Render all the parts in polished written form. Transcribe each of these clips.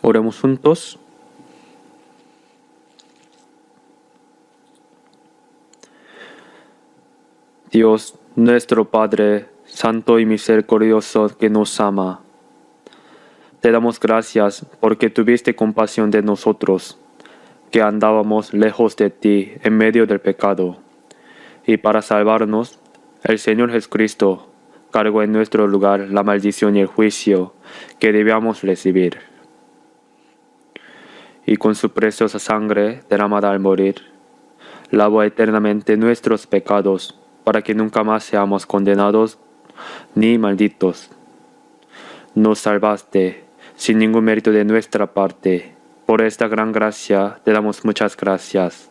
Oremos juntos. Dios, nuestro Padre, Santo y misericordioso que nos ama, te damos gracias porque tuviste compasión de nosotros, que andábamos lejos de ti en medio del pecado. Y para salvarnos, el Señor Jesucristo cargó en nuestro lugar la maldición y el juicio que debíamos recibir. Y con su preciosa sangre derramada al morir, lavó eternamente nuestros pecados para que nunca más seamos condenados ni malditos. Nos salvaste sin ningún mérito de nuestra parte. Por esta gran gracia te damos muchas gracias.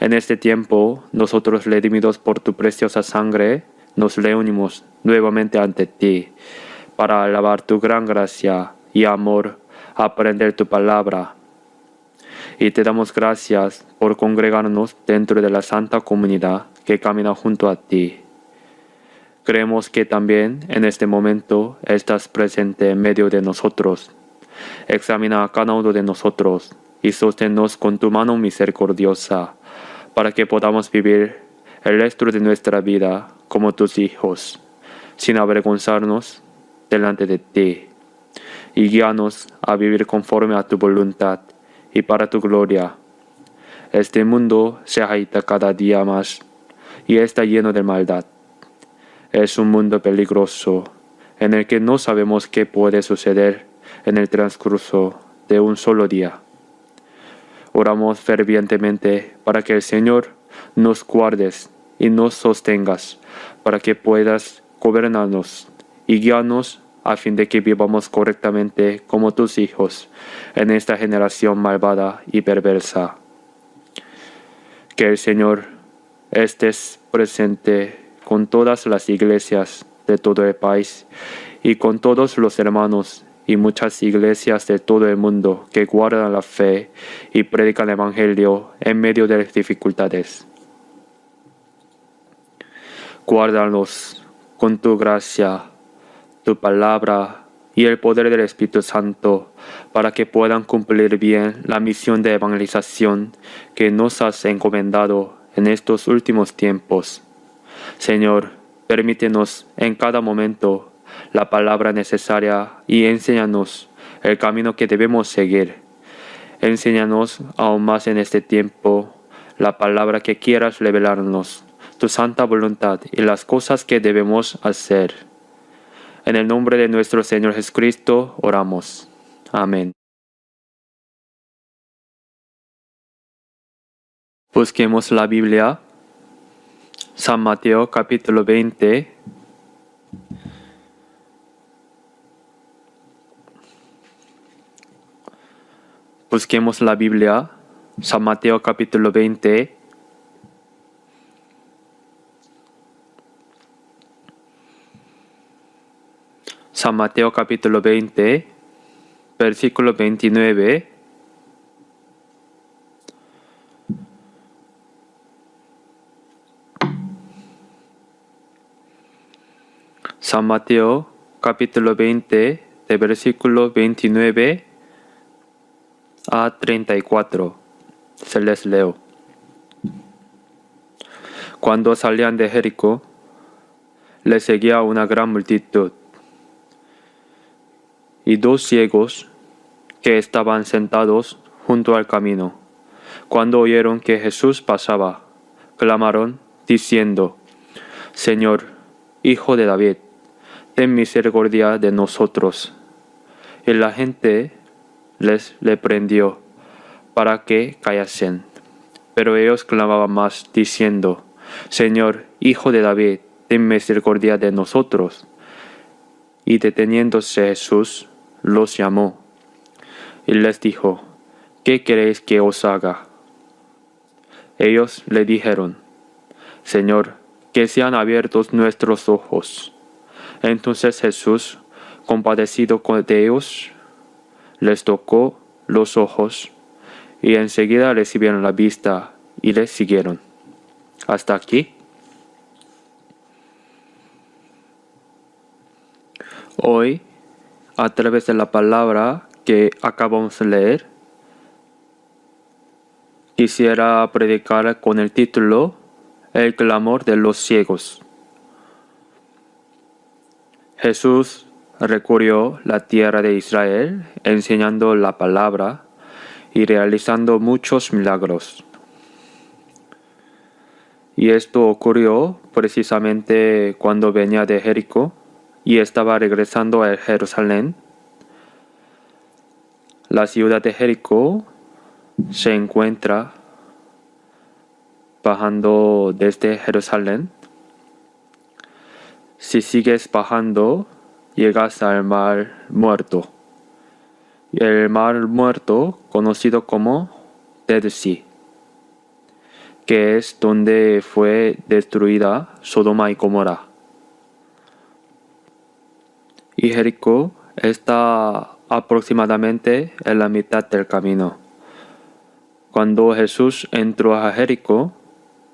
En este tiempo, nosotros, redimidos por tu preciosa sangre, nos reunimos nuevamente ante ti para alabar tu gran gracia y amor, aprender tu palabra. Y te damos gracias por congregarnos dentro de la santa comunidad que camina junto a ti. Creemos que también en este momento estás presente en medio de nosotros. Examina a cada uno de nosotros y sosténnos con tu mano misericordiosa para que podamos vivir el resto de nuestra vida como tus hijos, sin avergonzarnos delante de ti. Y guíanos a vivir conforme a tu voluntad y para tu gloria. Este mundo se agita cada día más y está lleno de maldad. Es un mundo peligroso en el que no sabemos qué puede suceder en el transcurso de un solo día. Oramos fervientemente para que el Señor nos guardes y nos sostengas, para que puedas gobernarnos y guiarnos a fin de que vivamos correctamente como tus hijos en esta generación malvada y perversa. Que el Señor estés presente con todas las iglesias de todo el país y con todos los hermanos y muchas iglesias de todo el mundo que guardan la fe y predican el Evangelio en medio de las dificultades. Guárdalos con tu gracia, tu palabra y el poder del Espíritu Santo para que puedan cumplir bien la misión de evangelización que nos has encomendado en estos últimos tiempos. Señor, permítenos en cada momento la palabra necesaria y enséñanos el camino que debemos seguir. Enséñanos aún más en este tiempo la palabra que quieras revelarnos, tu santa voluntad y las cosas que debemos hacer. En el nombre de nuestro Señor Jesucristo oramos. Amén. Busquemos la Biblia. San Mateo capítulo 20. Busquemos la Biblia. San Mateo capítulo 20. San Mateo capítulo 20, versículo 29. San Mateo capítulo 20, de versículo 29 a 34. Se les leo. Cuando salían de Jericó, les seguía una gran multitud. Y dos ciegos que estaban sentados junto al camino, cuando oyeron que Jesús pasaba, clamaron diciendo: Señor, Hijo de David, ten misericordia de nosotros. Y la gente les reprendió para que callasen. Pero ellos clamaban más diciendo: Señor, Hijo de David, ten misericordia de nosotros. Y deteniéndose Jesús, los llamó y les dijo: ¿Qué queréis que os haga? Ellos le dijeron: Señor, que sean abiertos nuestros ojos. Entonces Jesús, compadecido de ellos, les tocó los ojos y enseguida recibieron la vista y les siguieron. Hasta aquí. Hoy, a través de la palabra que acabamos de leer, quisiera predicar con el título El clamor de los ciegos. Jesús recorrió la tierra de Israel enseñando la palabra y realizando muchos milagros. Y esto ocurrió precisamente cuando venía de Jericó y estaba regresando a Jerusalén. La ciudad de Jericó se encuentra bajando desde Jerusalén. Si sigues bajando, llegas al Mar Muerto. El Mar Muerto, conocido como Dead Sea, que es donde fue destruida Sodoma y Gomorra. Y Jericó está aproximadamente en la mitad del camino. Cuando Jesús entró a Jericó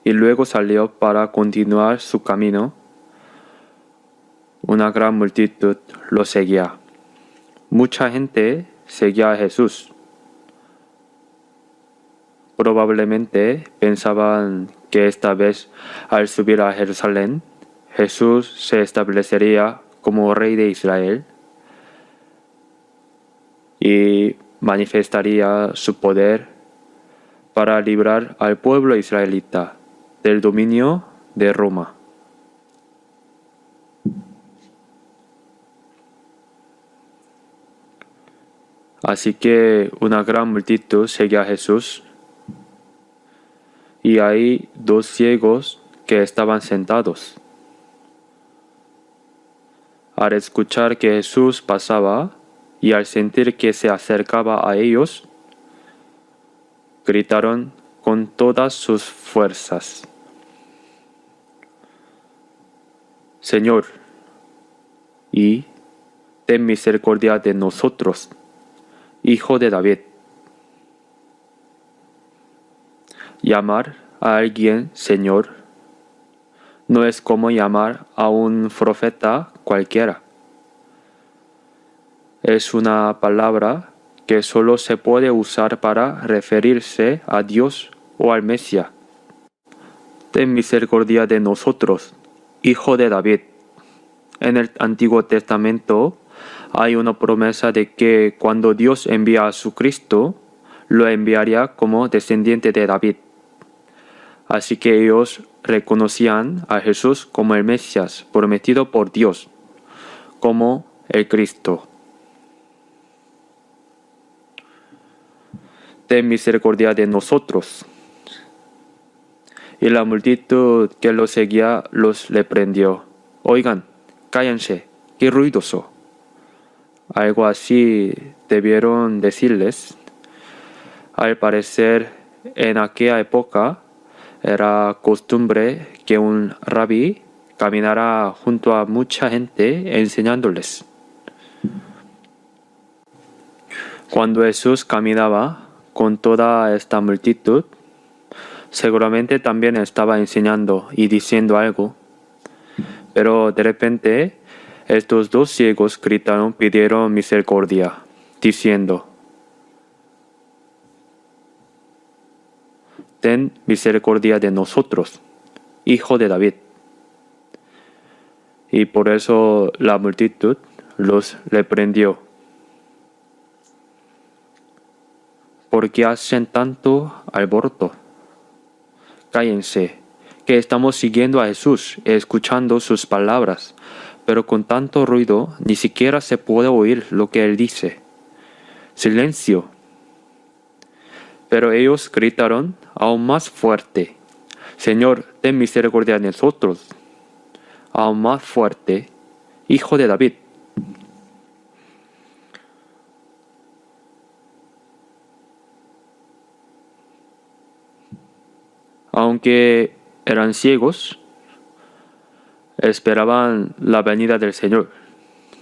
y luego salió para continuar su camino, una gran multitud lo seguía. Mucha gente seguía a Jesús. Probablemente pensaban que esta vez, al subir a Jerusalén, Jesús se establecería como rey de Israel y manifestaría su poder para librar al pueblo israelita del dominio de Roma. Así que una gran multitud seguía a Jesús y hay dos ciegos que estaban sentados. Al escuchar que Jesús pasaba y al sentir que se acercaba a ellos, gritaron con todas sus fuerzas: Señor, y ten misericordia de nosotros, Hijo de David. Llamar a alguien Señor no es como llamar a un profeta cualquiera. Es una palabra que solo se puede usar para referirse a Dios o al Mesías. Ten misericordia de nosotros, Hijo de David. En el Antiguo Testamento hay una promesa de que cuando Dios envía a su Cristo, lo enviaría como descendiente de David. Así que ellos reconocían a Jesús como el Mesías prometido por Dios, como el Cristo. Ten misericordia de nosotros. Y la multitud que los seguía los reprendió. Oigan, cállense, qué ruidoso. Algo así debieron decirles. Al parecer, en aquella época era costumbre que un rabí caminara junto a mucha gente enseñándoles. Cuando Jesús caminaba con toda esta multitud, seguramente también estaba enseñando y diciendo algo. Pero de repente, estos dos ciegos gritaron, pidieron misericordia, diciendo: Ten misericordia de nosotros, Hijo de David. Y por eso la multitud los reprendió. ¿Por qué hacen tanto alboroto? Cállense, que estamos siguiendo a Jesús, escuchando sus palabras, pero con tanto ruido ni siquiera se puede oír lo que él dice. Silencio. Pero ellos gritaron aún más fuerte: Señor, ten misericordia de nosotros. Aún más fuerte: Hijo de David. Aunque eran ciegos, esperaban la venida del Señor,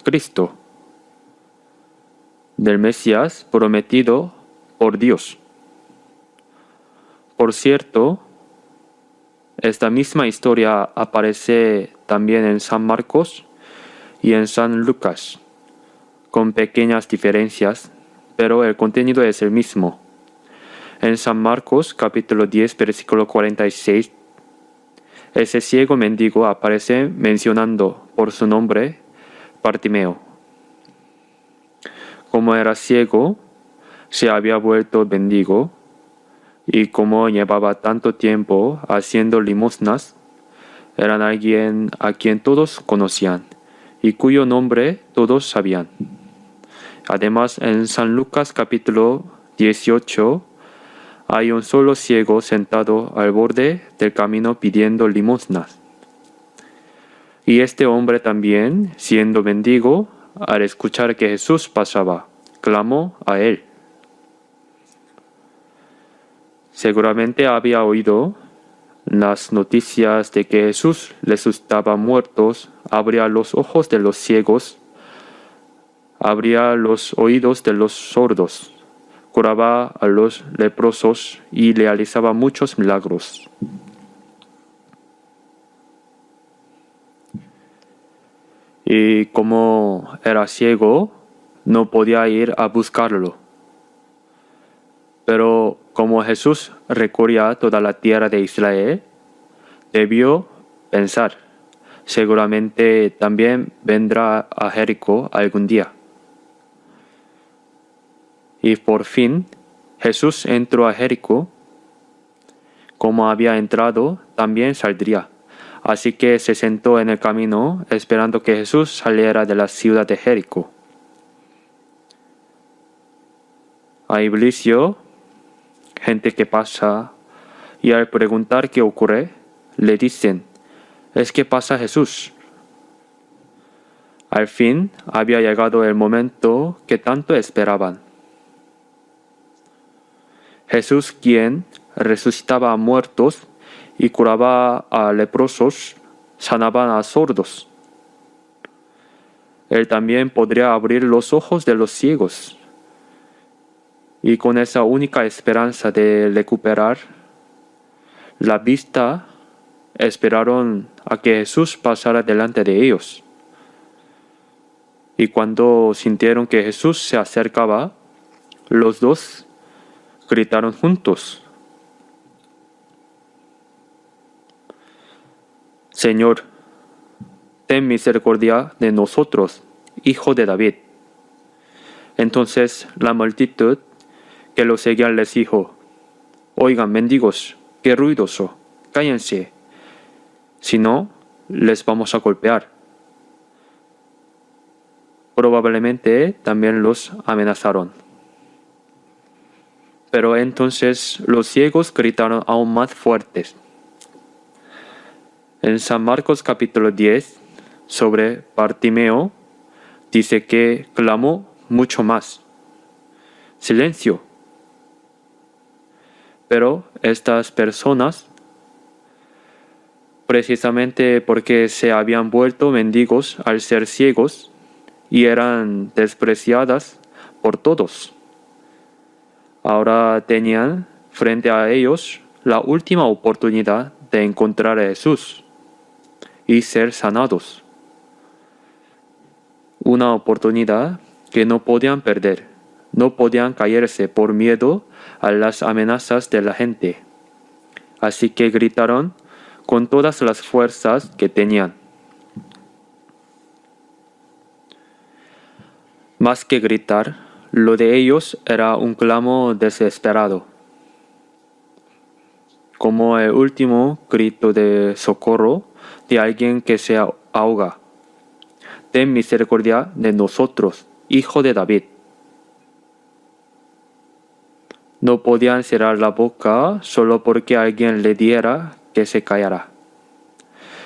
Cristo, del Mesías prometido por Dios. Por cierto, esta misma historia aparece también en San Marcos y en San Lucas, con pequeñas diferencias, pero el contenido es el mismo. En San Marcos capítulo 10 versículo 46, ese ciego mendigo aparece mencionando por su nombre Bartimeo. Como era ciego, se había vuelto mendigo, y como llevaba tanto tiempo haciendo limosnas, eran alguien a quien todos conocían y cuyo nombre todos sabían. Además, en San Lucas capítulo 18 hay un solo ciego sentado al borde del camino pidiendo limosnas. Y este hombre también, siendo mendigo, al escuchar que Jesús pasaba, clamó a él. Seguramente había oído las noticias de que Jesús resucitaba muertos, abría los ojos de los ciegos, abría los oídos de los sordos, curaba a los leprosos y realizaba muchos milagros. Y como era ciego, no podía ir a buscarlo. Pero como Jesús recorría toda la tierra de Israel, debió pensar, seguramente también vendrá a Jericó algún día. Y por fin, Jesús entró a Jericó. Como había entrado, también saldría. Así que se sentó en el camino, esperando que Jesús saliera de la ciudad de Jericó. Hay bullicio, gente que pasa, y al preguntar qué ocurre, le dicen, es que pasa Jesús. Al fin había llegado el momento que tanto esperaban. Jesús, quien resucitaba a muertos y curaba a leprosos, sanaba a sordos. Él también podría abrir los ojos de los ciegos. Y con esa única esperanza de recuperar la vista, esperaron a que Jesús pasara delante de ellos. Y cuando sintieron que Jesús se acercaba, los dos gritaron juntos, Señor, ten misericordia de nosotros, hijo de David. Entonces la multitud que lo seguían les dijo, oigan, mendigos, qué ruidoso, cállense, si no, les vamos a golpear. Probablemente también los amenazaron. Pero entonces los ciegos gritaron aún más fuertes. En San Marcos capítulo 10, sobre Bartimeo, dice que clamó mucho más. Silencio. Pero estas personas, precisamente porque se habían vuelto mendigos al ser ciegos y eran despreciadas por todos, ahora tenían frente a ellos la última oportunidad de encontrar a Jesús y ser sanados. Una oportunidad que no podían perder, no podían caerse por miedo a las amenazas de la gente. Así que gritaron con todas las fuerzas que tenían. Más que gritar, lo de ellos era un clamo desesperado, como el último grito de socorro de alguien que se ahoga. Ten misericordia de nosotros, hijo de David. No podían cerrar la boca solo porque alguien le diera que se callara.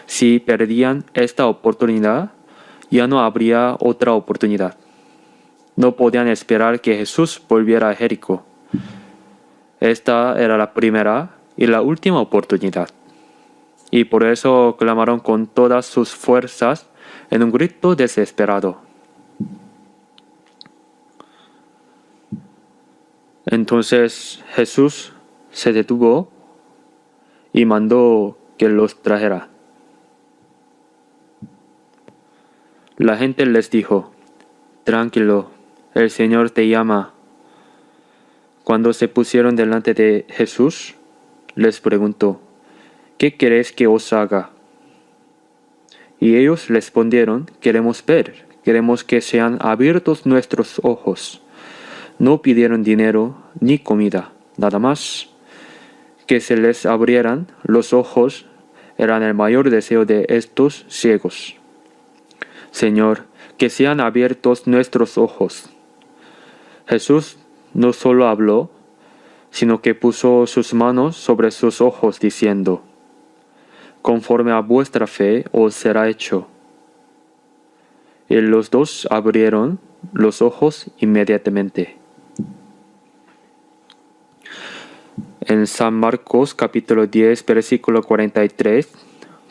Si perdían esta oportunidad, ya no habría otra oportunidad. No podían esperar que Jesús volviera a Jericó. Esta era la primera y la última oportunidad. Y por eso clamaron con todas sus fuerzas en un grito desesperado. Entonces Jesús se detuvo y mandó que los trajera. La gente les dijo, tranquilo, el Señor te llama, Cuando se pusieron delante de Jesús, les preguntó, ¿qué queréis que os haga? Y ellos respondieron, queremos ver, queremos que sean abiertos nuestros ojos. No pidieron dinero ni comida, nada más. Que se les abrieran los ojos eran el mayor deseo de estos ciegos. Señor, que sean abiertos nuestros ojos. Jesús no solo habló, sino que puso sus manos sobre sus ojos, diciendo, conforme a vuestra fe os será hecho. Y los dos abrieron los ojos inmediatamente. En San Marcos capítulo 10, versículo 43,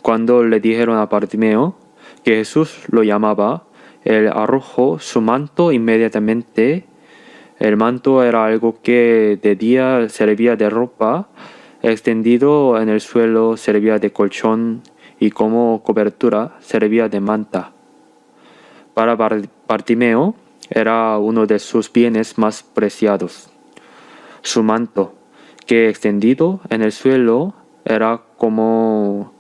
cuando le dijeron a Bartimeo que Jesús lo llamaba, él arrojó su manto inmediatamente. El manto era algo que de día servía de ropa, extendido en el suelo servía de colchón y como cobertura servía de manta. Para Bartimeo era uno de sus bienes más preciados. Su manto, que extendido en el suelo era como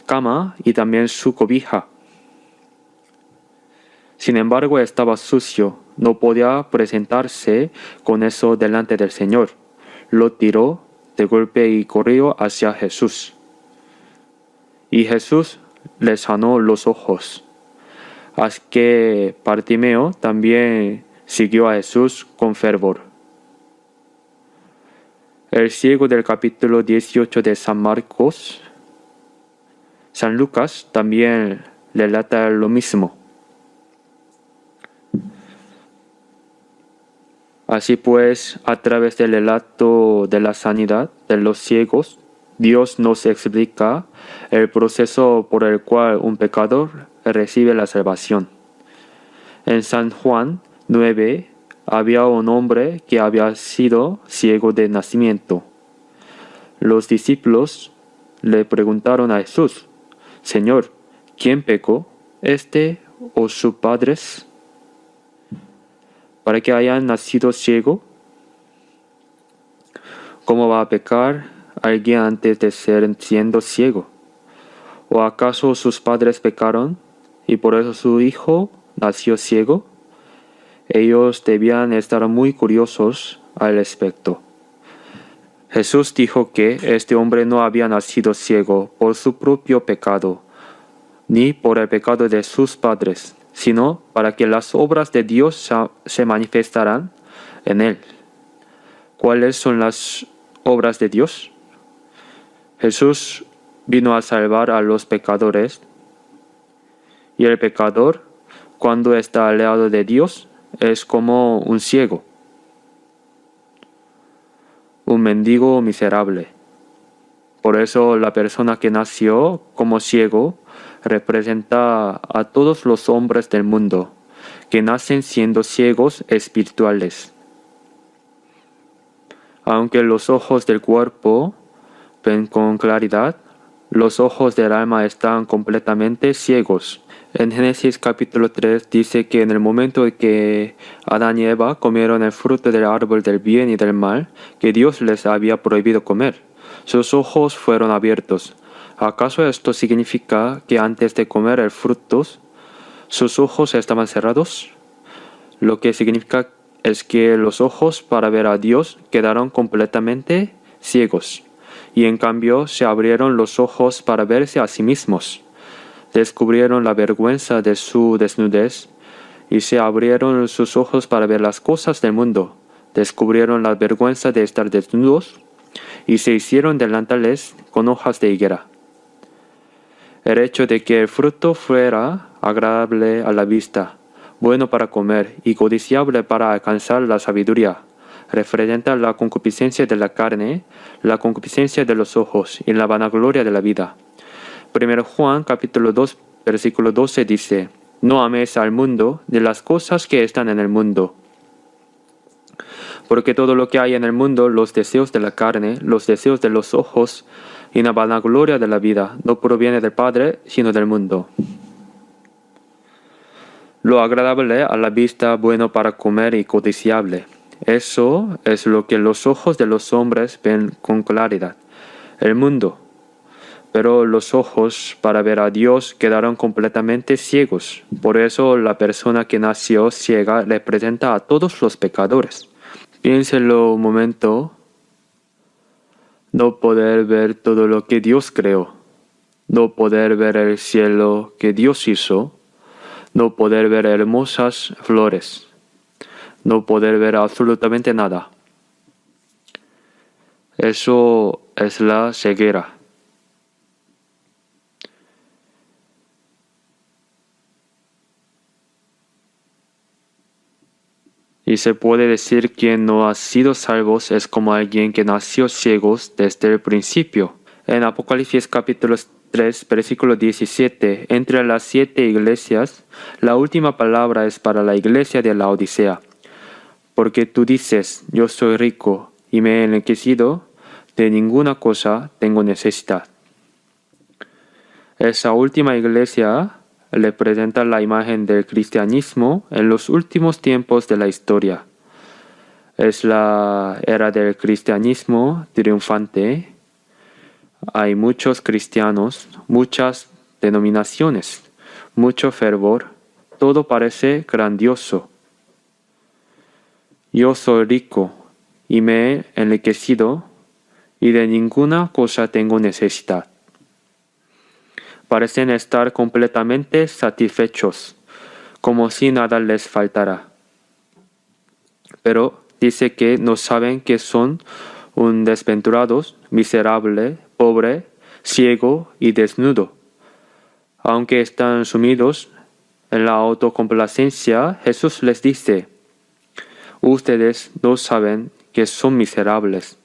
cama y también su cobija. Sin embargo, estaba sucio, no podía presentarse con eso delante del Señor. Lo tiró de golpe y corrió hacia Jesús. Y Jesús le sanó los ojos. Así que Bartimeo también siguió a Jesús con fervor. El ciego del capítulo 18 de San Marcos, San Lucas también relata lo mismo. Así pues, a través del relato de la sanidad de los ciegos, Dios nos explica el proceso por el cual un pecador recibe la salvación. En San Juan 9 había un hombre que había sido ciego de nacimiento. Los discípulos le preguntaron a Jesús, Señor, ¿quién pecó, este o sus padres, para que hayan nacido ciego? ¿Cómo va a pecar alguien antes de ser siendo ciego? ¿O acaso sus padres pecaron y por eso su hijo nació ciego? Ellos debían estar muy curiosos al respecto. Jesús dijo que este hombre no había nacido ciego por su propio pecado, ni por el pecado de sus padres, sino para que las obras de Dios se manifestaran en él. ¿Cuáles son las obras de Dios? Jesús vino a salvar a los pecadores, y el pecador, cuando está alejado de Dios, es como un ciego, un mendigo miserable. Por eso la persona que nació como ciego representa a todos los hombres del mundo que nacen siendo ciegos espirituales. Aunque los ojos del cuerpo ven con claridad, los ojos del alma están completamente ciegos. En Génesis capítulo 3 dice que en el momento en que Adán y Eva comieron el fruto del árbol del bien y del mal, que Dios les había prohibido comer, sus ojos fueron abiertos. ¿Acaso esto significa que antes de comer el fruto, sus ojos estaban cerrados? Lo que significa es que los ojos para ver a Dios quedaron completamente ciegos, y en cambio se abrieron los ojos para verse a sí mismos. Descubrieron la vergüenza de su desnudez y se abrieron sus ojos para ver las cosas del mundo. Descubrieron la vergüenza de estar desnudos y se hicieron delantales con hojas de higuera. El hecho de que el fruto fuera agradable a la vista, bueno para comer y codiciable para alcanzar la sabiduría, representa la concupiscencia de la carne, la concupiscencia de los ojos y la vanagloria de la vida. 1 Juan capítulo 2 versículo 12 dice, no améis al mundo ni las cosas que están en el mundo. Porque todo lo que hay en el mundo, los deseos de la carne, los deseos de los ojos y la vanagloria de la vida, no proviene del Padre, sino del mundo. Lo agradable a la vista, bueno para comer y codiciable, Eso es lo que los ojos de los hombres ven con claridad, el mundo. Pero los ojos para ver a Dios quedaron completamente ciegos. Por eso la persona que nació ciega representa a todos los pecadores. Piénselo un momento, no poder ver todo lo que Dios creó, no poder ver el cielo que Dios hizo, no poder ver hermosas flores, no poder ver absolutamente nada. Eso es la ceguera. Y se puede decir que no ha sido salvos es como alguien que nació ciegos desde el principio. En Apocalipsis capítulo 3, versículo 17, entre las 7 iglesias, la última palabra es para la iglesia de la Odisea. Porque tú dices, yo soy rico y me he enriquecido, de ninguna cosa tengo necesidad. Esa última iglesia representa la imagen del cristianismo en los últimos tiempos de la historia. Es la era del cristianismo triunfante. Hay muchos cristianos, muchas denominaciones, mucho fervor. Todo parece grandioso. Yo soy rico y me he enriquecido y de ninguna cosa tengo necesidad. Parecen estar completamente satisfechos, como si nada les faltara. Pero dice que no saben que son un desventurados, miserable, pobre, ciego y desnudo. Aunque están sumidos en la autocomplacencia, Jesús les dice, ustedes no saben que son miserables,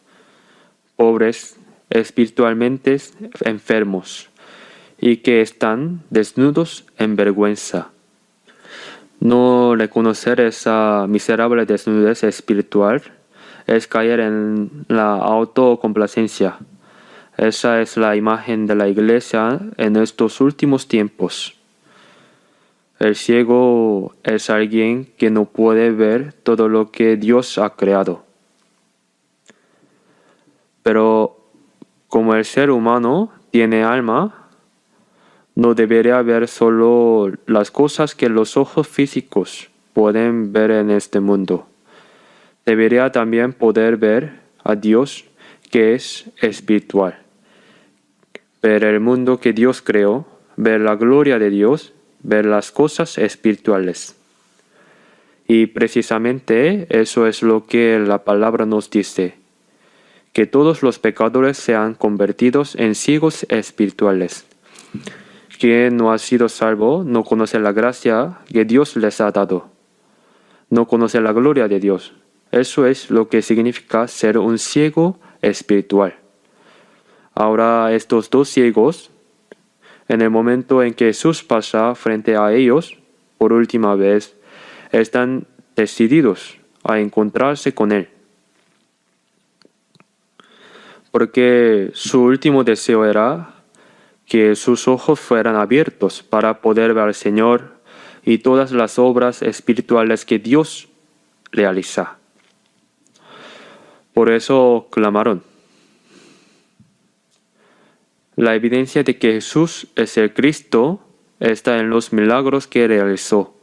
pobres, espiritualmente enfermos, y que están desnudos en vergüenza. No reconocer esa miserable desnudez espiritual es caer en la autocomplacencia. Esa es la imagen de la iglesia en estos últimos tiempos. El ciego es alguien que no puede ver todo lo que Dios ha creado. Pero como el ser humano tiene alma, no debería ver solo las cosas que los ojos físicos pueden ver en este mundo. Debería también poder ver a Dios que es espiritual. Ver el mundo que Dios creó, ver la gloria de Dios, ver las cosas espirituales. Y precisamente eso es lo que la palabra nos dice, que todos los pecadores sean convertidos en ciegos espirituales. Quien no ha sido salvo no conoce la gracia que Dios les ha dado. No conoce la gloria de Dios. Eso es lo que significa ser un ciego espiritual. Ahora estos dos ciegos, en el momento en que Jesús pasa frente a ellos, por última vez, están decididos a encontrarse con Él. Porque su último deseo era que sus ojos fueran abiertos para poder ver al Señor y todas las obras espirituales que Dios realiza. Por eso clamaron. La evidencia de que Jesús es el Cristo está en los milagros que realizó.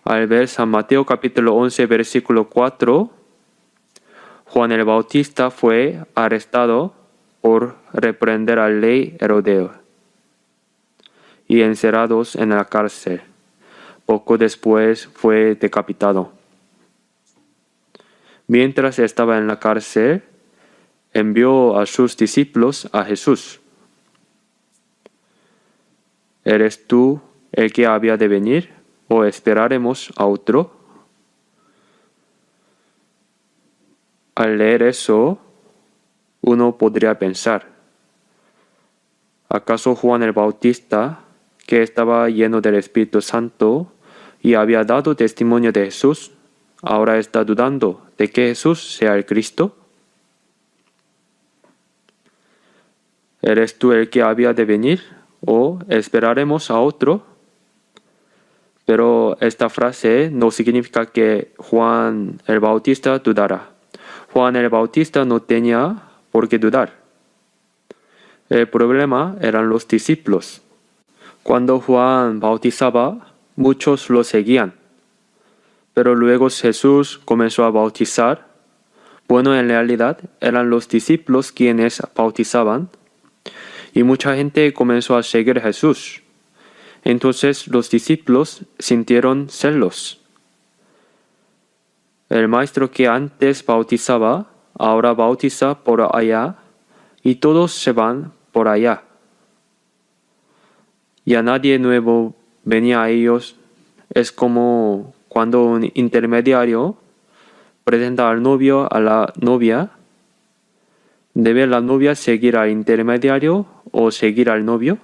Al ver San Mateo capítulo 11 versículo 4, Juan el Bautista fue arrestado por reprender al rey Herodeo y encerrados en la cárcel. Poco después fue decapitado. Mientras estaba en la cárcel, envió a sus discípulos a Jesús. ¿Eres tú el que había de venir o esperaremos a otro? Al leer eso, uno podría pensar, ¿acaso Juan el Bautista, que estaba lleno del Espíritu Santo y había dado testimonio de Jesús, ahora está dudando de que Jesús sea el Cristo? ¿Eres tú el que había de venir o esperaremos a otro? Pero esta frase no significa que Juan el Bautista dudara. Juan el Bautista no tenía por qué dudar. El problema eran los discípulos. Cuando Juan bautizaba, muchos lo seguían. Pero luego Jesús comenzó a bautizar. Bueno, en realidad eran los discípulos quienes bautizaban. Y mucha gente comenzó a seguir a Jesús. Entonces los discípulos sintieron celos. El maestro que antes bautizaba, ahora bautiza por allá, y todos se van por allá. Y a nadie nuevo venía a ellos. Es como cuando un intermediario presenta al novio a la novia. ¿Debe la novia seguir al intermediario o seguir al novio?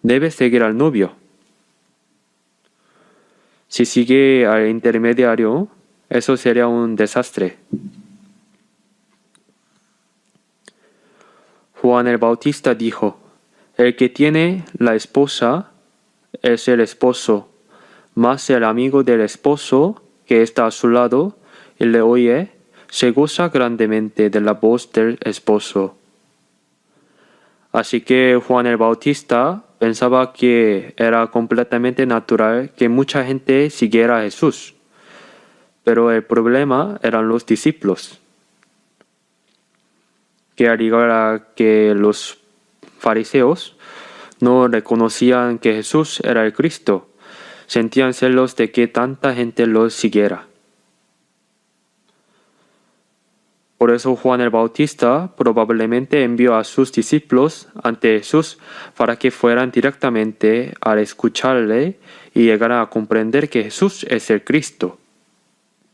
Debe seguir al novio. Si sigue al intermediario, eso sería un desastre. Juan el Bautista dijo: el que tiene la esposa es el esposo, mas el amigo del esposo que está a su lado y le oye, se goza grandemente de la voz del esposo. Así que Juan el Bautista pensaba que era completamente natural que mucha gente siguiera a Jesús. Pero el problema eran los discípulos, que al igual que los fariseos, no reconocían que Jesús era el Cristo. Sentían celos de que tanta gente lo siguiera. Por eso Juan el Bautista probablemente envió a sus discípulos ante Jesús para que fueran directamente al escucharle y llegaran a comprender que Jesús es el Cristo.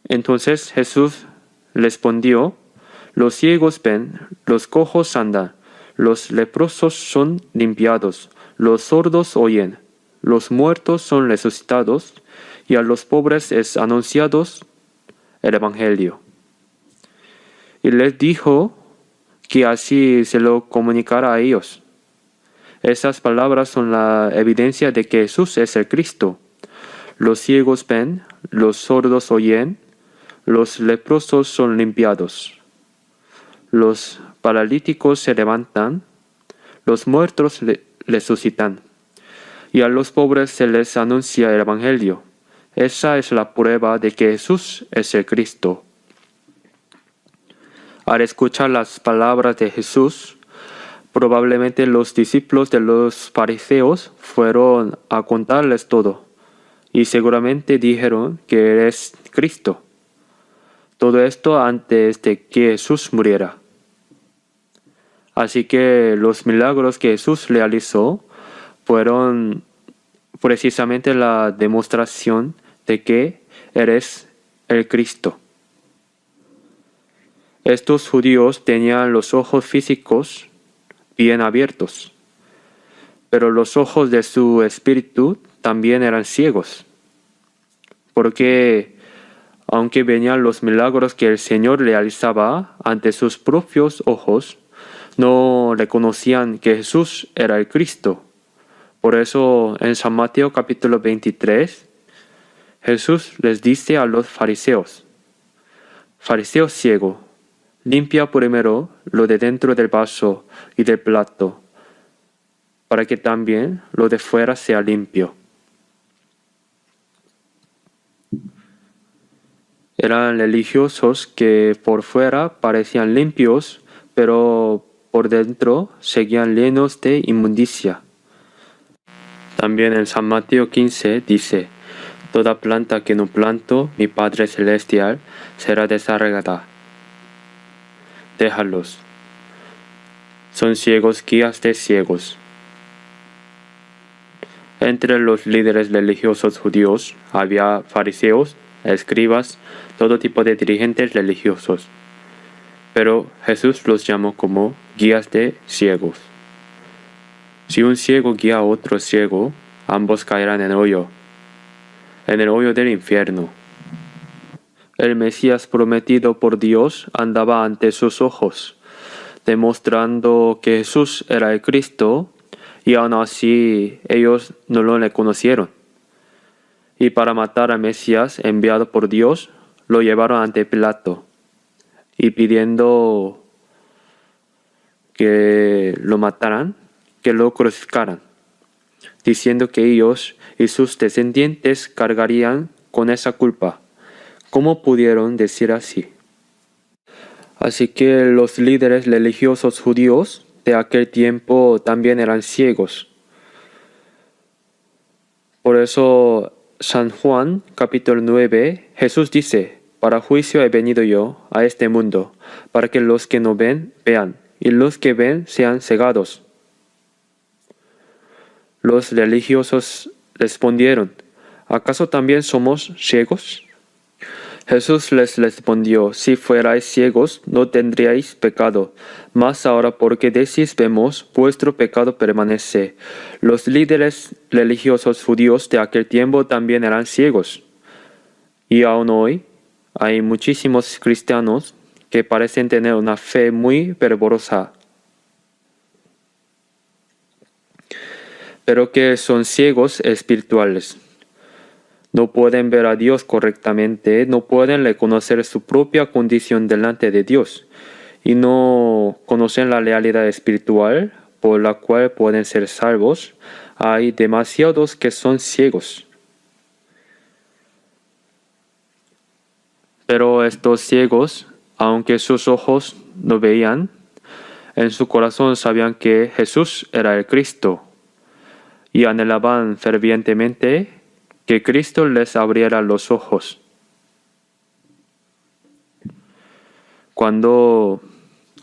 Entonces Jesús respondió: los ciegos ven, los cojos andan, los leprosos son limpiados, los sordos oyen, los muertos son resucitados, y a los pobres es anunciado el Evangelio. Y les dijo que así se lo comunicara a ellos. Esas palabras son la evidencia de que Jesús es el Cristo. Los ciegos ven, los sordos oyen, los leprosos son limpiados, los paralíticos se levantan, los muertos resucitan, y a los pobres se les anuncia el Evangelio. Esa es la prueba de que Jesús es el Cristo. Al escuchar las palabras de Jesús, probablemente los discípulos de los fariseos fueron a contarles todo, y seguramente dijeron que eres Cristo. Todo esto antes de que Jesús muriera. Así que los milagros que Jesús realizó fueron precisamente la demostración de que eres el Cristo. Estos judíos tenían los ojos físicos bien abiertos, pero los ojos de su espíritu también eran ciegos, porque aunque venían los milagros que el Señor realizaba ante sus propios ojos, no reconocían que Jesús era el Cristo. Por eso en San Mateo capítulo 23, Jesús les dice a los fariseos: fariseo ciego, limpia primero lo de dentro del vaso y del plato, para que también lo de fuera sea limpio. Eran religiosos que por fuera parecían limpios, pero por dentro seguían llenos de inmundicia. También en San Mateo 15 dice: toda planta que no plantó mi Padre Celestial será desarraigada. Déjalos. Son ciegos guías de ciegos. Entre los líderes religiosos judíos había fariseos, escribas, todo tipo de dirigentes religiosos. Pero Jesús los llamó como guías de ciegos. Si un ciego guía a otro ciego, ambos caerán en el hoyo del infierno. El Mesías prometido por Dios andaba ante sus ojos, demostrando que Jesús era el Cristo, y aún así ellos no lo reconocieron. y para matar al Mesías enviado por Dios, lo llevaron ante Pilato y pidiendo que lo mataran, que lo crucificaran, diciendo que ellos y sus descendientes cargarían con esa culpa. ¿Cómo pudieron decir así? Así que los líderes religiosos judíos de aquel tiempo también eran ciegos. Por eso San Juan, capítulo 9, Jesús dice: para juicio he venido yo a este mundo, para que los que no ven, vean, y los que ven sean cegados. Los religiosos respondieron: ¿acaso también somos ciegos? Jesús les respondió: si fuerais ciegos, no tendríais pecado, mas ahora porque decís vemos, vuestro pecado permanece. Los líderes religiosos judíos de aquel tiempo también eran ciegos. Y aún hoy hay muchísimos cristianos que parecen tener una fe muy fervorosa, pero que son ciegos espirituales. No pueden ver a Dios correctamente, no pueden reconocer su propia condición delante de Dios y no conocen la realidad espiritual por la cual pueden ser salvos. Hay demasiados que son ciegos. Pero estos ciegos, aunque sus ojos no veían, en su corazón sabían que Jesús era el Cristo y anhelaban fervientemente que Cristo les abriera los ojos. Cuando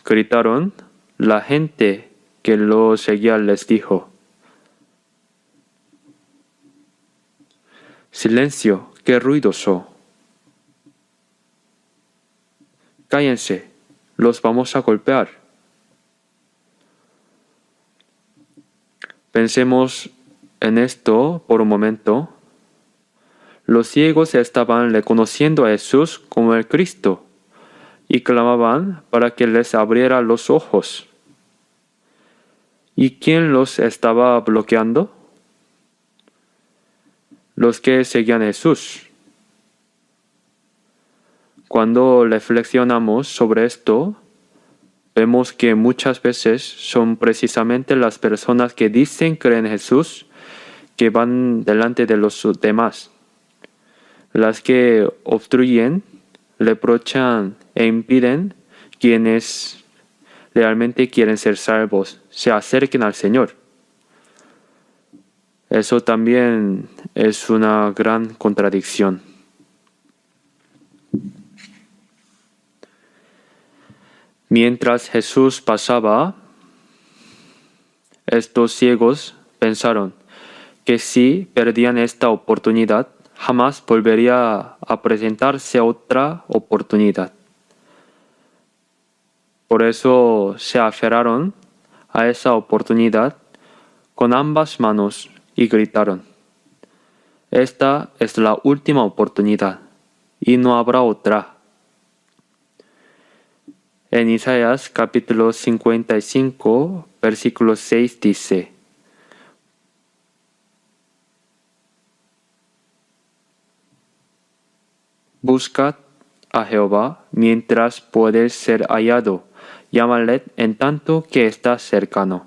gritaron, la gente que lo seguía les dijo: silencio, qué ruidoso. Cállense, los vamos a golpear. Pensemos en esto por un momento. Los ciegos estaban reconociendo a Jesús como el Cristo y clamaban para que les abriera los ojos. ¿Y quién los estaba bloqueando? Los que seguían a Jesús. Cuando reflexionamos sobre esto, vemos que muchas veces son precisamente las personas que dicen creer en Jesús que van delante de los demás, las que obstruyen, reprochan e impiden quienes realmente quieren ser salvos se acerquen al Señor. Eso también es una gran contradicción. Mientras Jesús pasaba, estos ciegos pensaron que si perdían esta oportunidad, jamás volvería a presentarse otra oportunidad. Por eso se aferraron a esa oportunidad con ambas manos y gritaron: esta es la última oportunidad y no habrá otra. En Isaías capítulo 55, versículo 6 dice: buscad a Jehová mientras puede ser hallado, llámale en tanto que está cercano.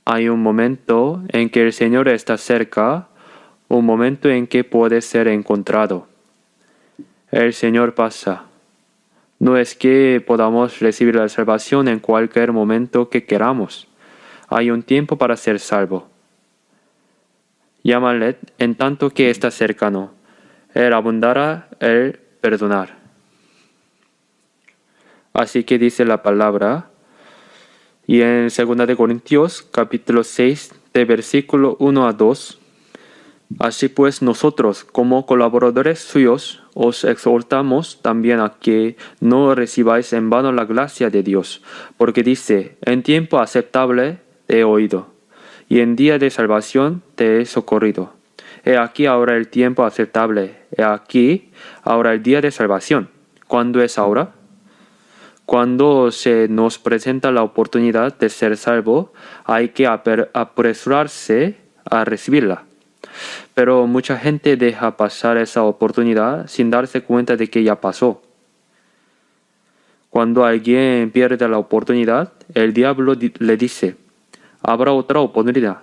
Hay un momento en que el Señor está cerca, un momento en que puede ser encontrado. El Señor pasa. No es que podamos recibir la salvación en cualquier momento que queramos. Hay un tiempo para ser salvo. Llámale en tanto que está cercano. Él abundará el perdonar. Así que dice la palabra. Y en 2 de Corintios, capítulo 6, de versículo 1 a 2, así pues nosotros, como colaboradores suyos, os exhortamos también a que no recibáis en vano la gracia de Dios, porque dice: en tiempo aceptable te he oído, y en día de salvación te he socorrido. He aquí ahora el tiempo aceptable, he aquí ahora el día de salvación. ¿Cuándo es ahora? Cuando se nos presenta la oportunidad de ser salvo, hay que apresurarse a recibirla. Pero mucha gente deja pasar esa oportunidad sin darse cuenta de que ya pasó. Cuando alguien pierde la oportunidad, el diablo le dice, habrá otra oportunidad.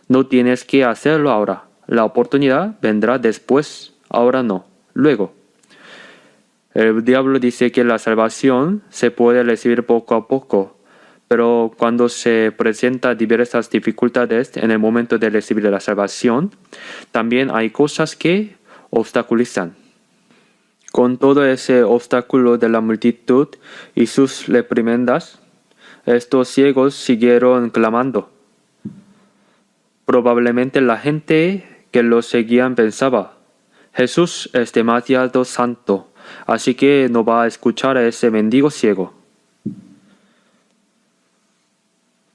No tienes que hacerlo ahora. La oportunidad vendrá después, ahora no, luego. El diablo dice que la salvación se puede recibir poco a poco, pero cuando se presentan diversas dificultades en el momento de recibir la salvación, también hay cosas que obstaculizan. Con todo ese obstáculo de la multitud y sus reprimendas, estos ciegos siguieron clamando. Probablemente la gente que los seguían pensaba, Jesús es demasiado santo, así que no va a escuchar a ese mendigo ciego.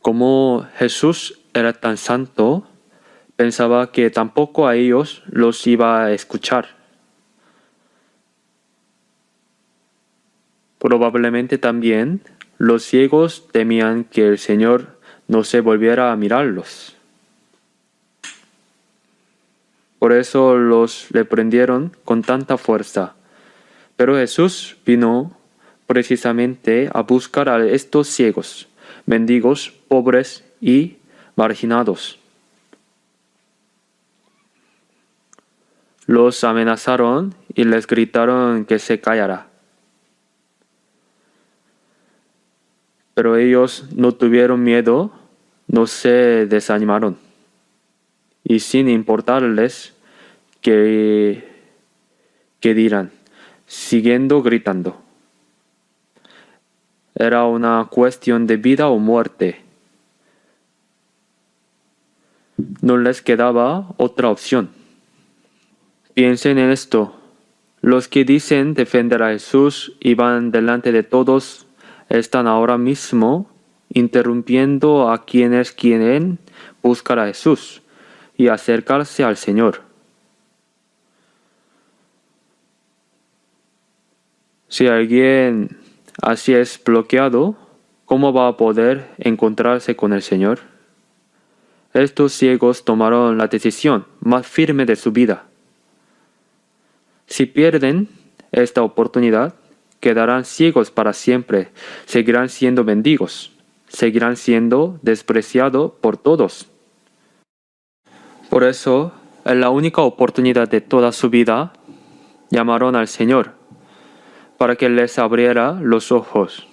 Como Jesús era tan santo, pensaba que tampoco a ellos los iba a escuchar. Probablemente también los ciegos temían que el Señor no se volviera a mirarlos. Por eso los reprendieron con tanta fuerza. Pero Jesús vino precisamente a buscar a estos ciegos, mendigos, pobres y marginados. Los amenazaron y les gritaron que se callara. Pero ellos no tuvieron miedo, no se desanimaron. Y sin importarles qué dirán, siguiendo gritando. Era una cuestión de vida o muerte. No les quedaba otra opción. Piensen en esto. Los que dicen defender a Jesús y van delante de todos están ahora mismo interrumpiendo a quienes quieren buscar a Jesús y acercarse al Señor. Si alguien así es bloqueado, ¿cómo va a poder encontrarse con el Señor? Estos ciegos tomaron la decisión más firme de su vida. Si pierden esta oportunidad, quedarán ciegos para siempre, seguirán siendo mendigos, seguirán siendo despreciados por todos. Por eso, en la única oportunidad de toda su vida, llamaron al Señor para que les abriera los ojos.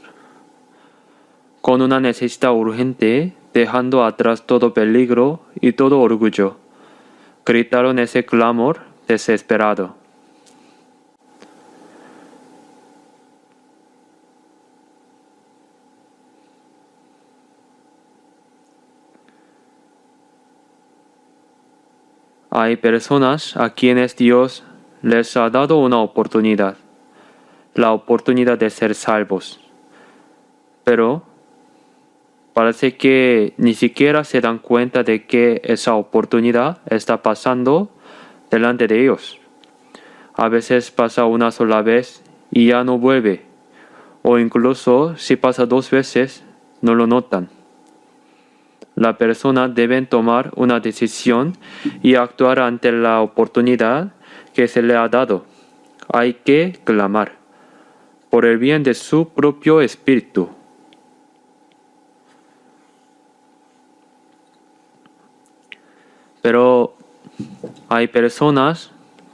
Con una necesidad urgente, dejando atrás todo peligro y todo orgullo, gritaron ese clamor desesperado. Hay personas a quienes Dios les ha dado una oportunidad, la oportunidad de ser salvos. Pero parece que ni siquiera se dan cuenta de que esa oportunidad está pasando delante de ellos. A veces pasa una sola vez y ya no vuelve, o incluso si pasa 2 veces, no lo notan. La persona debe tomar una decisión y actuar ante la oportunidad que se le ha dado. Hay que clamar por el bien de su propio espíritu. Pero hay personas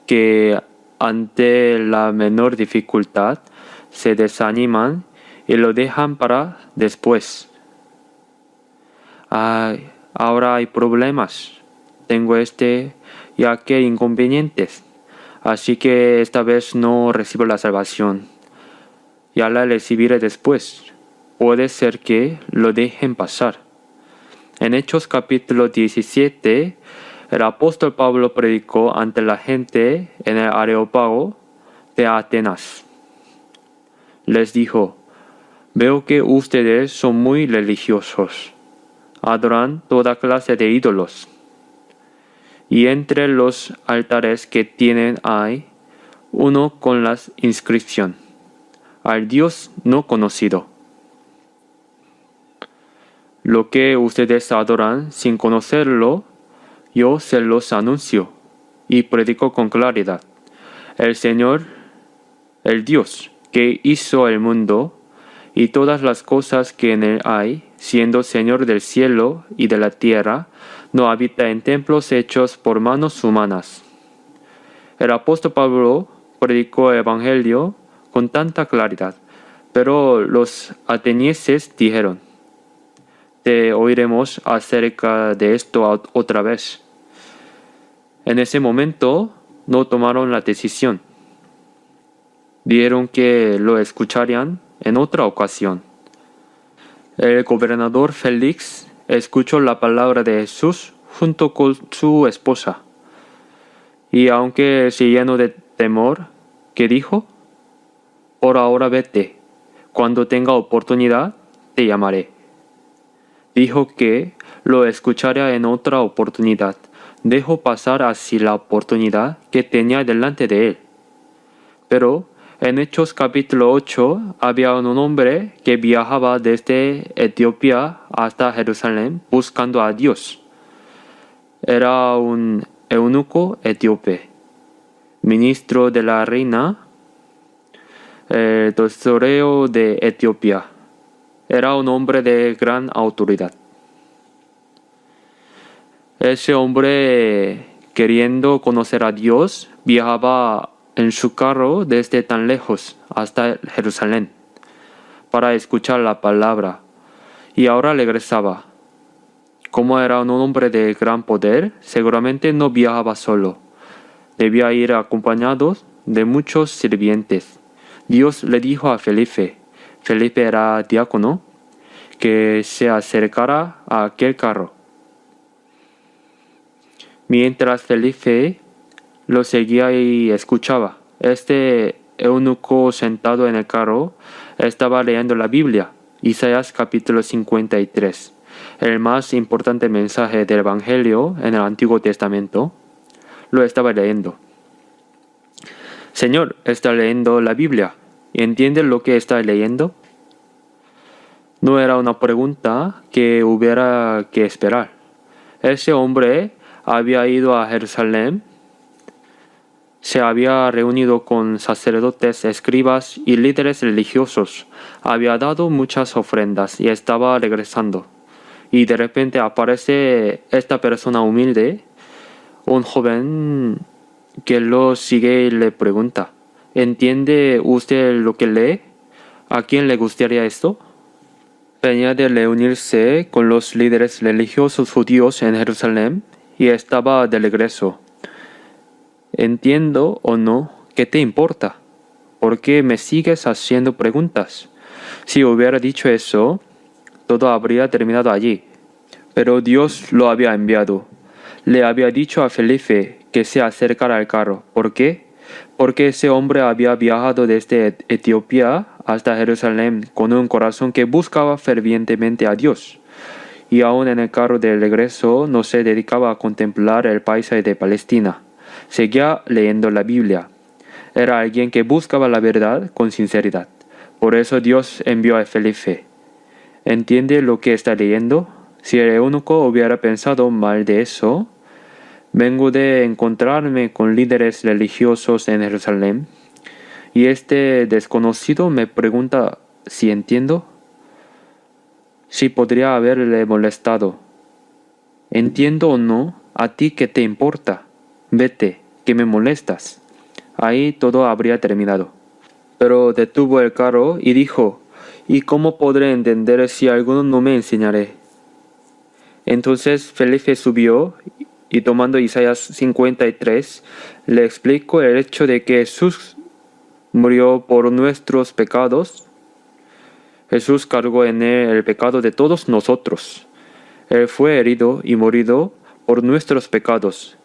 que ante la menor dificultad se desaniman y lo dejan para después. Ahora hay problemas. Tengo este y aquel inconvenientes. Así que esta vez no recibo la salvación. Ya la recibiré después. Puede ser que lo dejen pasar. En Hechos capítulo 17, el apóstol Pablo predicó ante la gente en el Areópago de Atenas. Les dijo, veo que ustedes son muy religiosos. Adoran toda clase de ídolos. Y entre los altares que tienen hay uno con la inscripción, al Dios no conocido. Lo que ustedes adoran sin conocerlo, Yo se los anuncio y predico con claridad. El Señor, el Dios que hizo el mundo y todas las cosas que en él hay, siendo Señor del cielo y de la tierra, no habita en templos hechos por manos humanas. El apóstol Pablo predicó el Evangelio con tanta claridad, pero los atenienses dijeron: te oiremos acerca de esto otra vez. En ese momento no tomaron la decisión. Dijeron que lo escucharían en otra ocasión. El gobernador Félix escuchó la palabra de Jesús junto con su esposa. Y aunque se llenó de temor, ¿qué dijo? Por ahora vete. Cuando tenga oportunidad, te llamaré. Dijo que lo escucharía en otra oportunidad. Dejó pasar así la oportunidad que tenía delante de él. Pero en Hechos capítulo 8 había un hombre que viajaba desde Etiopía hasta Jerusalén buscando a Dios. Era un eunuco etíope, ministro de la reina, el tesorero de Etiopía. Era un hombre de gran autoridad. Ese hombre, queriendo conocer a Dios, viajaba en su carro desde tan lejos hasta Jerusalén para escuchar la palabra, y ahora regresaba. Como era un hombre de gran poder, seguramente no viajaba solo. Debía ir acompañado de muchos sirvientes. Dios le dijo a Felipe era diácono, que se acercara a aquel carro. Mientras Felipe lo seguía y escuchaba, este eunuco sentado en el carro estaba leyendo la Biblia, Isaías capítulo 53, el más importante mensaje del Evangelio en el Antiguo Testamento. Lo estaba leyendo. Señor, está leyendo la Biblia. ¿Entiende lo que está leyendo? No era una pregunta que hubiera que esperar. Ese hombre había ido a Jerusalén, se había reunido con sacerdotes, escribas y líderes religiosos, había dado muchas ofrendas y estaba regresando. Y de repente aparece esta persona humilde, un joven que lo sigue y le pregunta: ¿entiende usted lo que lee? ¿A quién le gustaría esto? Venía de reunirse con los líderes religiosos judíos en Jerusalén y estaba de regreso. ¿Entiendo o no? ¿Qué te importa? ¿Por qué me sigues haciendo preguntas? Si hubiera dicho eso, todo habría terminado allí. Pero Dios lo había enviado. Le había dicho a Felipe que se acercara al carro. ¿Por qué? Porque ese hombre había viajado desde Etiopía hasta Jerusalén con un corazón que buscaba fervientemente a Dios. Y aún en el carro de regreso no se dedicaba a contemplar el paisaje de Palestina. Seguía leyendo la Biblia. Era alguien que buscaba la verdad con sinceridad. Por eso Dios envió a Felipe. ¿Entiende lo que está leyendo? Si el eunuco hubiera pensado mal de eso: vengo de encontrarme con líderes religiosos en Jerusalén, y este desconocido me pregunta si entiendo, si podría haberle molestado. ¿Entiendo o no? ¿A ti qué te importa? Vete, que me molestas. Ahí todo habría terminado. Pero detuvo el carro y dijo: ¿y cómo podré entender si alguno no me enseñaré? Entonces Felipe subió y tomando Isaías 53, le explicó el hecho de que Jesús murió por nuestros pecados. Jesús cargó en él el pecado de todos nosotros. Él fue herido y morido por nuestros pecados.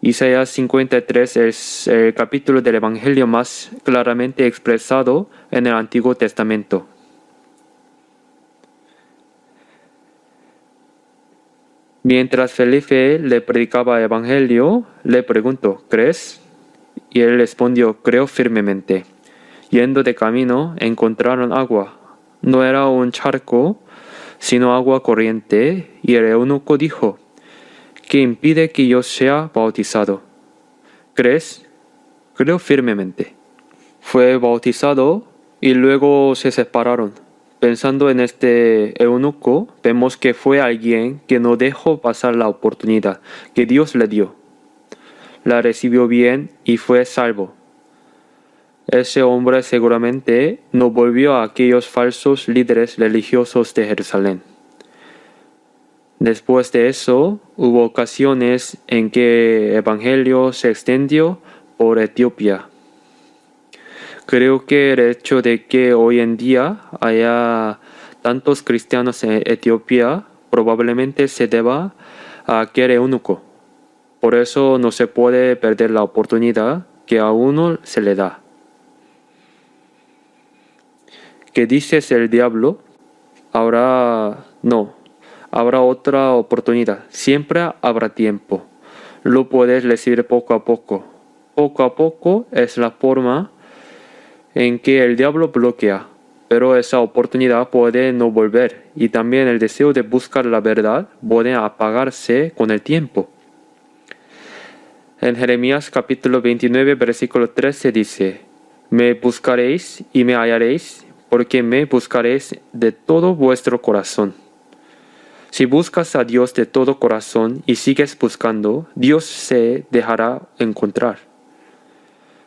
Isaías 53 es el capítulo del Evangelio más claramente expresado en el Antiguo Testamento. Mientras Felipe le predicaba el Evangelio, le preguntó: ¿crees? Y él respondió: creo firmemente. Yendo de camino, encontraron agua. No era un charco, sino agua corriente, y el eunuco dijo: que impide que yo sea bautizado. ¿Crees? Creo firmemente. Fue bautizado y luego se separaron. Pensando en este eunuco, vemos que fue alguien que no dejó pasar la oportunidad que Dios le dio. La recibió bien y fue salvo. Ese hombre seguramente no volvió a aquellos falsos líderes religiosos de Jerusalén. Después de eso, hubo ocasiones en que el Evangelio se extendió por Etiopía. Creo que el hecho de que hoy en día haya tantos cristianos en Etiopía probablemente se deba a aquel eunuco. Por eso no se puede perder la oportunidad que a uno se le da. ¿Qué dices el diablo? Ahora no. Habrá otra oportunidad. Siempre habrá tiempo. Lo puedes recibir poco a poco. Poco a poco es la forma en que el diablo bloquea. Pero esa oportunidad puede no volver. Y también el deseo de buscar la verdad puede apagarse con el tiempo. En Jeremías capítulo 29 versículo 13 dice: Me buscaréis y me hallaréis, porque me buscaréis de todo vuestro corazón. Si buscas a Dios de todo corazón y sigues buscando, Dios se dejará encontrar.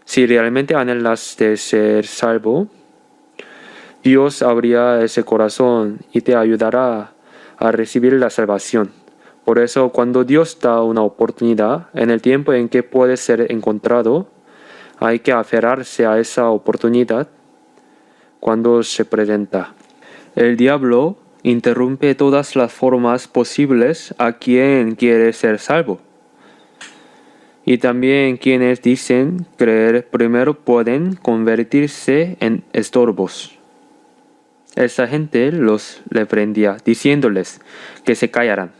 Si realmente anhelas de ser salvo, Dios abrirá ese corazón y te ayudará a recibir la salvación. Por eso, cuando Dios da una oportunidad, en el tiempo en que puede ser encontrado, hay que aferrarse a esa oportunidad cuando se presenta. El diablo interrumpe todas las formas posibles a quien quiere ser salvo. Y también quienes dicen creer primero pueden convertirse en estorbos. Esa gente los reprendía, diciéndoles que se callaran.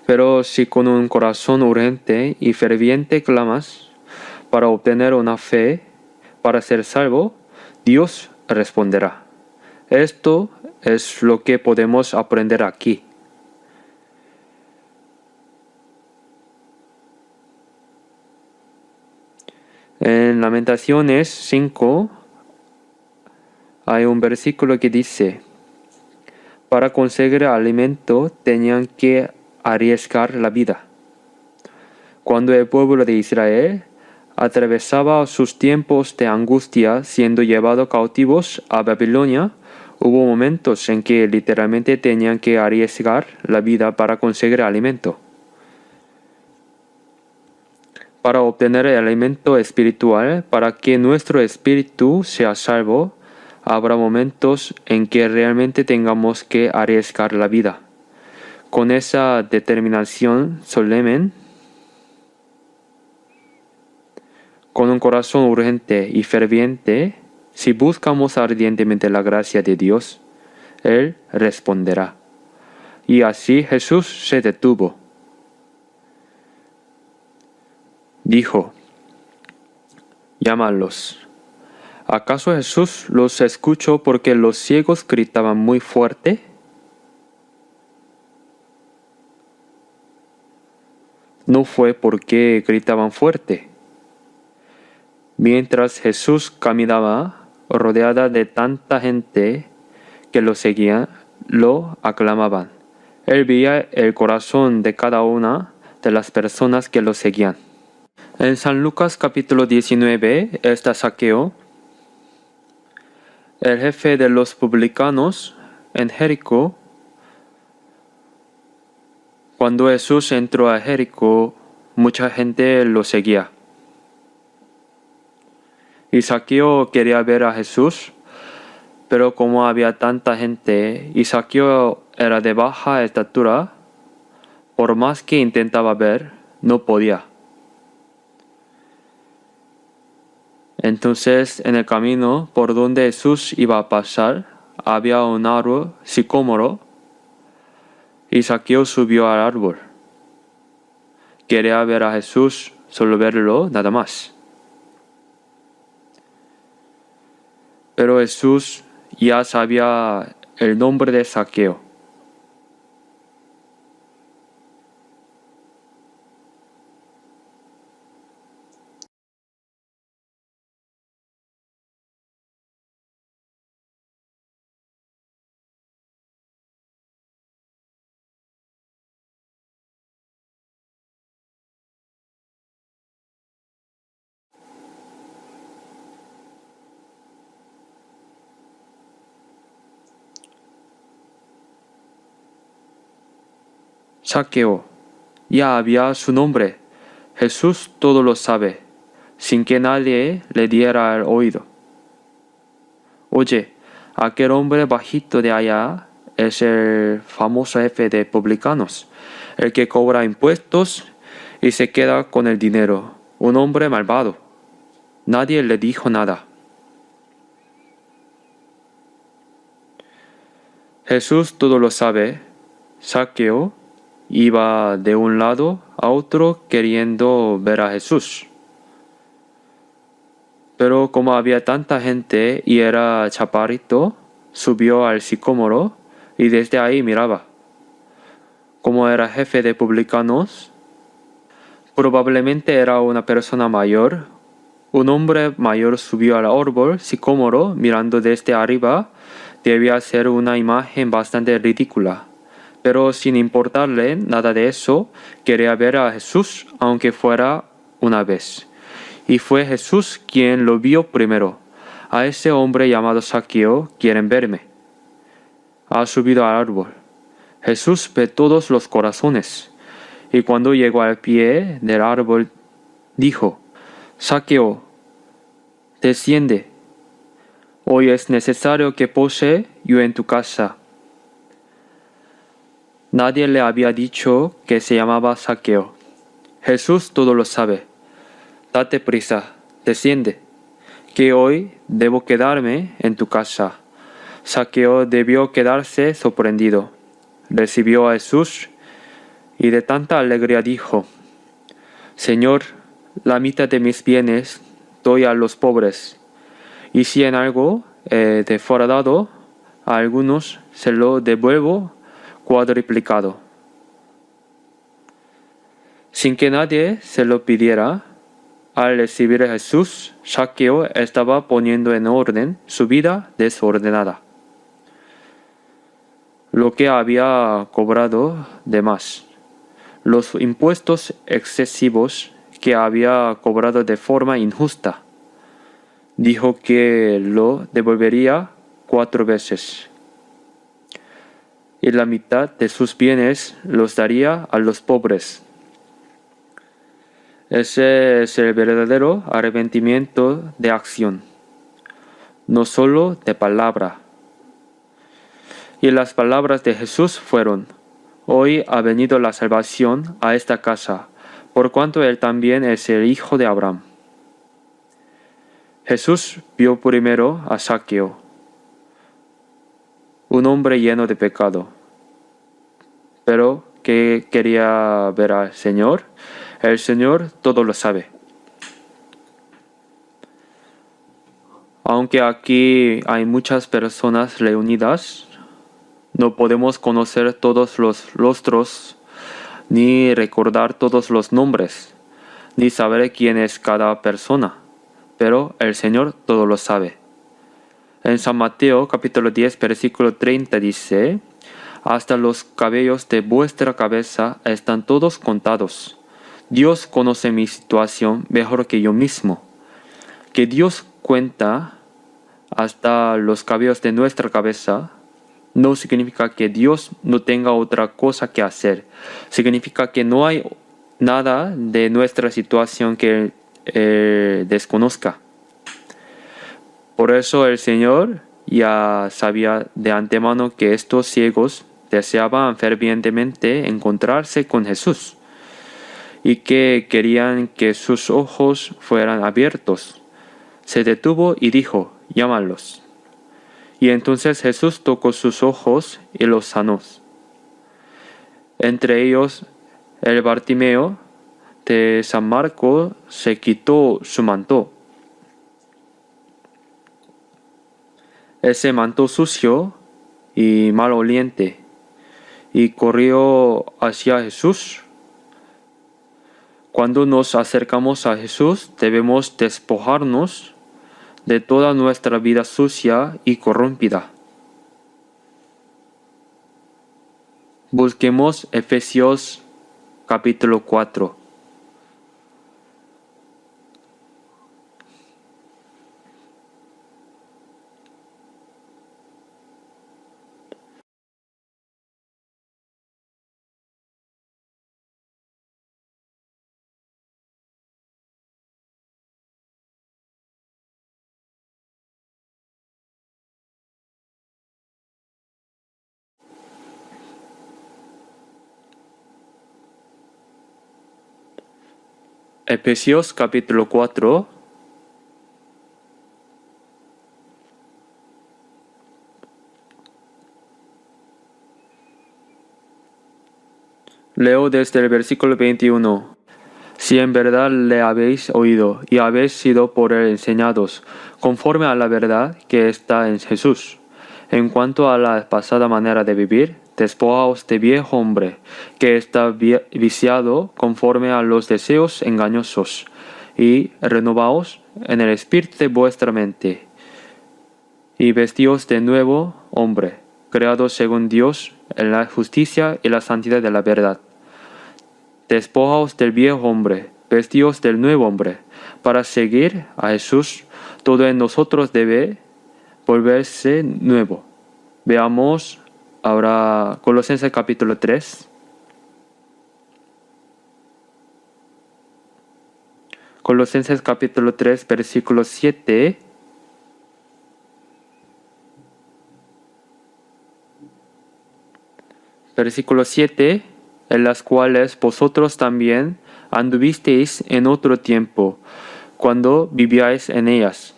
Pero si con un corazón urgente y ferviente clamas para obtener una fe, para ser salvo, Dios responderá. Esto es lo que podemos aprender aquí. En Lamentaciones 5 hay un versículo que dice: para conseguir alimento tenían que arriesgar la vida. Cuando el pueblo de Israel atravesaba sus tiempos de angustia siendo llevado cautivos a Babilonia, hubo momentos en que literalmente tenían que arriesgar la vida para conseguir alimento. Para obtener el alimento espiritual, para que nuestro espíritu sea salvo, habrá momentos en que realmente tengamos que arriesgar la vida. Con esa determinación solemne, con un corazón urgente y ferviente, si buscamos ardientemente la gracia de Dios, Él responderá. Y así Jesús se detuvo. Dijo: llámalos. ¿Acaso Jesús los escuchó porque los ciegos gritaban muy fuerte? No fue porque gritaban fuerte. Mientras Jesús caminaba, rodeada de tanta gente que lo seguía, lo aclamaban. Él veía el corazón de cada una de las personas que lo seguían. En San Lucas capítulo 19 está Zaqueo, el jefe de los publicanos en Jericó. Cuando Jesús entró a Jericó, mucha gente lo seguía. Y Zaqueo quería ver a Jesús, pero como había tanta gente y Zaqueo era de baja estatura, por más que intentaba ver, no podía. Entonces, en el camino por donde Jesús iba a pasar, había un árbol sicómoro, y Zaqueo subió al árbol. Quería ver a Jesús, solo verlo, nada más. Pero Jesús ya sabía el nombre de Zaqueo. Zaqueo. Ya había su nombre. Jesús todo lo sabe, sin que nadie le diera el oído. Oye, aquel hombre bajito de allá es el famoso jefe de publicanos, el que cobra impuestos y se queda con el dinero. Un hombre malvado. Nadie le dijo nada. Jesús todo lo sabe. Zaqueo iba de un lado a otro queriendo ver a Jesús. Pero como había tanta gente y era chaparrito, subió al sicómoro y desde ahí miraba. Como era jefe de publicanos, probablemente era una persona mayor. Un hombre mayor subió al árbol sicómoro mirando desde arriba. Debía ser una imagen bastante ridícula. Pero sin importarle nada de eso, quería ver a Jesús aunque fuera una vez. Y fue Jesús quien lo vio primero. A ese hombre llamado Zaqueo quieren verme. Ha subido al árbol. Jesús ve todos los corazones. Y cuando llegó al pie del árbol, dijo, Zaqueo, desciende. Hoy es necesario que pose yo en tu casa. Nadie le había dicho que se llamaba Zaqueo. Jesús todo lo sabe. Date prisa, desciende, que hoy debo quedarme en tu casa. Zaqueo debió quedarse sorprendido. Recibió a Jesús y de tanta alegría dijo, Señor, la mitad de mis bienes doy a los pobres, y si en algo he defraudado a algunos, se lo devuelvo cuadriplicado. Sin que nadie se lo pidiera, al recibir a Jesús, Zaqueo estaba poniendo en orden su vida desordenada. Lo que había cobrado de más, los impuestos excesivos que había cobrado de forma injusta. Dijo que lo devolvería 4 veces. Y la mitad de sus bienes los daría a los pobres. Ese es el verdadero arrepentimiento de acción, no solo de palabra. Y las palabras de Jesús fueron, Hoy ha venido la salvación a esta casa, por cuanto él también es el hijo de Abraham. Jesús vio primero a Zaqueo, un hombre lleno de pecado, pero que quería ver al Señor. El Señor todo lo sabe. Aunque aquí hay muchas personas reunidas, no podemos conocer todos los rostros, ni recordar todos los nombres, ni saber quién es cada persona, pero el Señor todo lo sabe. En San Mateo capítulo 10 versículo 30 dice, Hasta los cabellos de vuestra cabeza están todos contados. Dios conoce mi situación mejor que yo mismo. Que Dios cuenta hasta los cabellos de nuestra cabeza no significa que Dios no tenga otra cosa que hacer. Significa que no hay nada de nuestra situación que desconozca. Por eso el Señor ya sabía de antemano que estos ciegos deseaban fervientemente encontrarse con Jesús y que querían que sus ojos fueran abiertos. Se detuvo y dijo, llámalos. Y entonces Jesús tocó sus ojos y los sanó. Entre ellos, el Bartimeo de San Marcos se quitó su manto. Ese manto sucio y maloliente, y corrió hacia Jesús. Cuando nos acercamos a Jesús, debemos despojarnos de toda nuestra vida sucia y corrompida. Busquemos Efesios capítulo 4. Efesios capítulo 4. Leo desde el versículo 21. Si en verdad le habéis oído y habéis sido por él enseñados, conforme a la verdad que está en Jesús. En cuanto a la pasada manera de vivir, despojaos de viejo hombre, que está viciado conforme a los deseos engañosos, y renovaos en el espíritu de vuestra mente, y vestíos de nuevo hombre, creado según Dios en la justicia y la santidad de la verdad. Despojaos del viejo hombre, vestíos del nuevo hombre. Para seguir a Jesús, todo en nosotros debe volverse nuevo. Veamos ahora Colosenses capítulo 3. Colosenses capítulo 3, versículo 7. Versículo 7. En las cuales vosotros también anduvisteis en otro tiempo, cuando vivíais en ellas.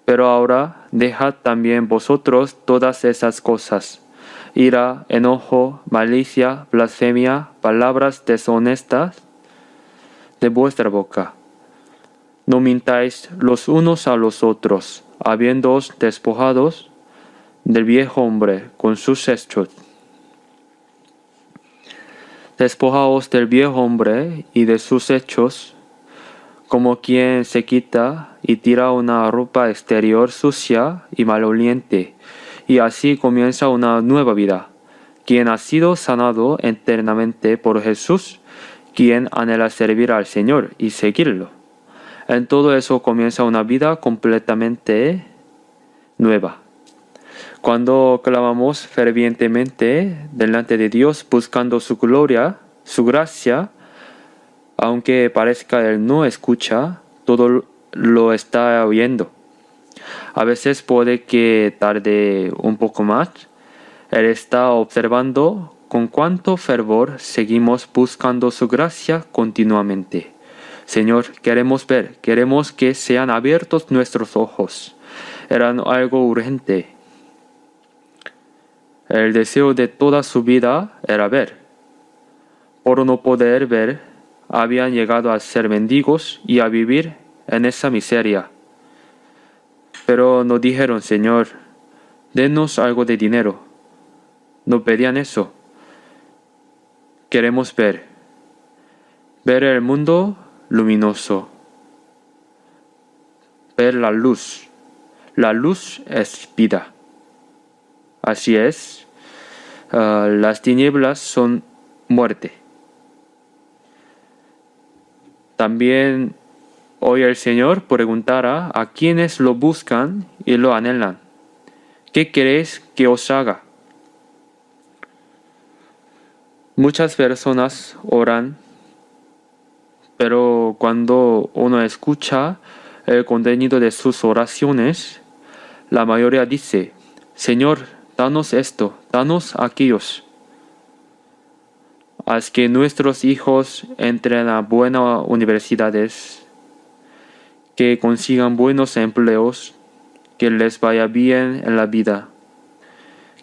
Pero ahora dejad también vosotros todas esas cosas: ira, enojo, malicia, blasfemia, palabras deshonestas de vuestra boca. No mintáis los unos a los otros, habiéndoos despojados del viejo hombre con sus hechos. Despojaos del viejo hombre y de sus hechos, como quien se quita y tira una ropa exterior sucia y maloliente, y así comienza una nueva vida, quien ha sido sanado eternamente por Jesús, quien anhela servir al Señor y seguirlo. En todo eso comienza una vida completamente nueva. Cuando clamamos fervientemente delante de Dios buscando su gloria, su gracia, aunque parezca Él no escucha, todo lo está oyendo. A veces puede que tarde un poco más. Él está observando con cuánto fervor seguimos buscando su gracia continuamente. Señor, queremos ver, queremos que sean abiertos nuestros ojos. Era algo urgente. El deseo de toda su vida era ver. Por no poder ver, habían llegado a ser mendigos y a vivir en esa miseria. Pero no dijeron: Señor, denos algo de dinero. No pedían eso. Queremos ver el mundo luminoso, ver la luz. La luz es vida. Así es, las tinieblas son muerte. También hoy el Señor preguntará a quienes lo buscan y lo anhelan: ¿qué queréis que os haga? Muchas personas oran, pero cuando uno escucha el contenido de sus oraciones, la mayoría dice: Señor, danos esto, danos aquellos. Haz que nuestros hijos entren a buenas universidades, que consigan buenos empleos, que les vaya bien en la vida,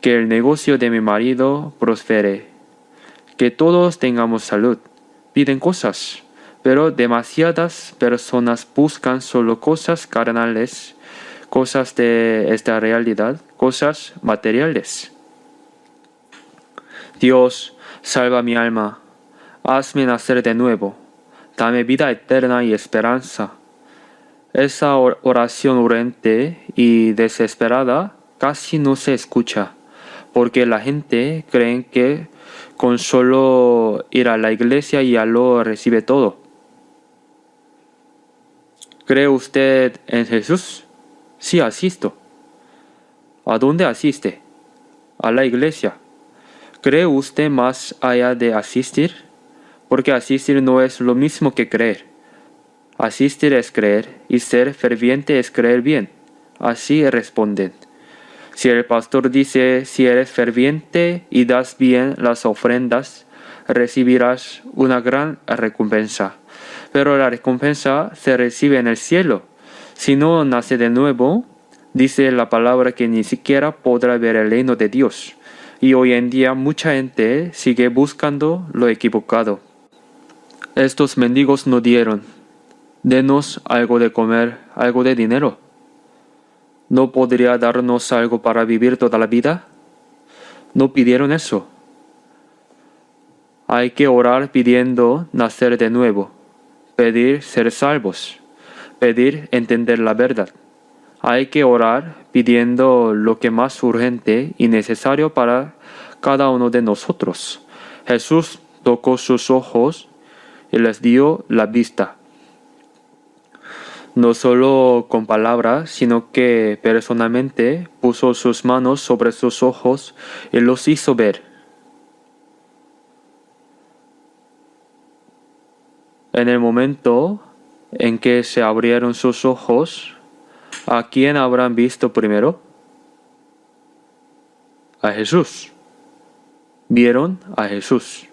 que el negocio de mi marido prospere, que todos tengamos salud. Piden cosas, pero demasiadas personas buscan solo cosas carnales, cosas de esta realidad, cosas materiales. Dios, salva mi alma, hazme nacer de nuevo, dame vida eterna y esperanza. Esa oración urgente y desesperada casi no se escucha, porque la gente cree que con solo ir a la iglesia ya lo recibe todo. ¿Cree usted en Jesús? Sí, asisto. ¿A dónde asiste? A la iglesia. ¿Cree usted más allá de asistir? Porque asistir no es lo mismo que creer. Asistir es creer y ser ferviente es creer bien. Así responden. Si el pastor dice: si eres ferviente y das bien las ofrendas, recibirás una gran recompensa. pero la recompensa se recibe en el cielo. Si no nace de nuevo, dice la palabra que ni siquiera podrá ver el reino de Dios. Y hoy en día mucha gente sigue buscando lo equivocado. Estos mendigos no dieron: denos algo de comer, algo de dinero. ¿No podría darnos algo para vivir toda la vida? No pidieron eso. Hay que orar pidiendo nacer de nuevo, pedir ser salvos, pedir entender la verdad. Hay que orar pidiendo lo que más urgente y necesario para cada uno de nosotros. Jesús tocó sus ojos y les dio la vista. No solo con palabras, sino que personalmente puso sus manos sobre sus ojos y los hizo ver. En el momento en que se abrieron sus ojos, ¿a quién habrán visto primero? A Jesús. Vieron a Jesús.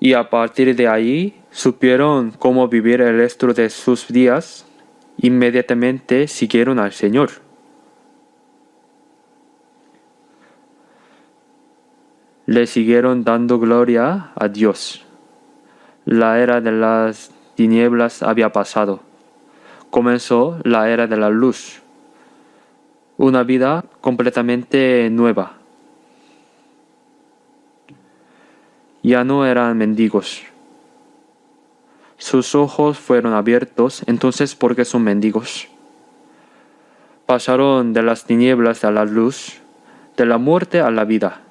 Y a partir de ahí supieron cómo vivir el resto de sus días. Inmediatamente siguieron al Señor. Le siguieron dando gloria a Dios. La era de las tinieblas había pasado. Comenzó la era de la luz. Una vida completamente nueva. Ya no eran mendigos. Sus ojos fueron abiertos, entonces ¿por qué son mendigos? Pasaron de las tinieblas a la luz, de la muerte a la vida.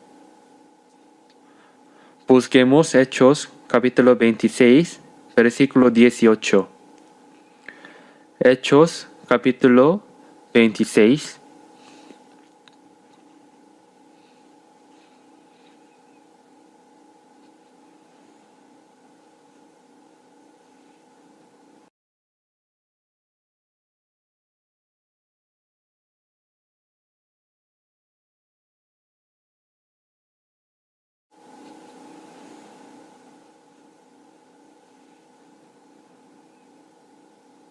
Busquemos Hechos capítulo 26, versículo 18. Hechos capítulo 26.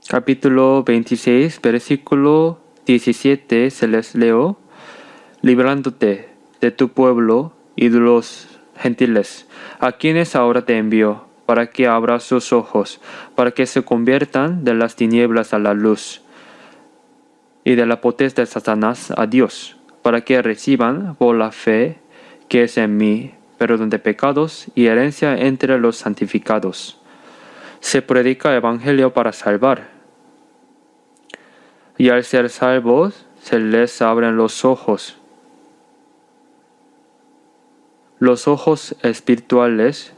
Capítulo 26, versículo 17 se les leo: librándote de tu pueblo y de los gentiles, a quienes ahora te envío, para que abras sus ojos, para que se conviertan de las tinieblas a la luz, y de la potestad de Satanás a Dios, para que reciban por la fe que es en mí perdón de pecados y herencia entre los santificados. Se predica el evangelio para salvar. Y al ser salvos, se les abren los ojos espirituales,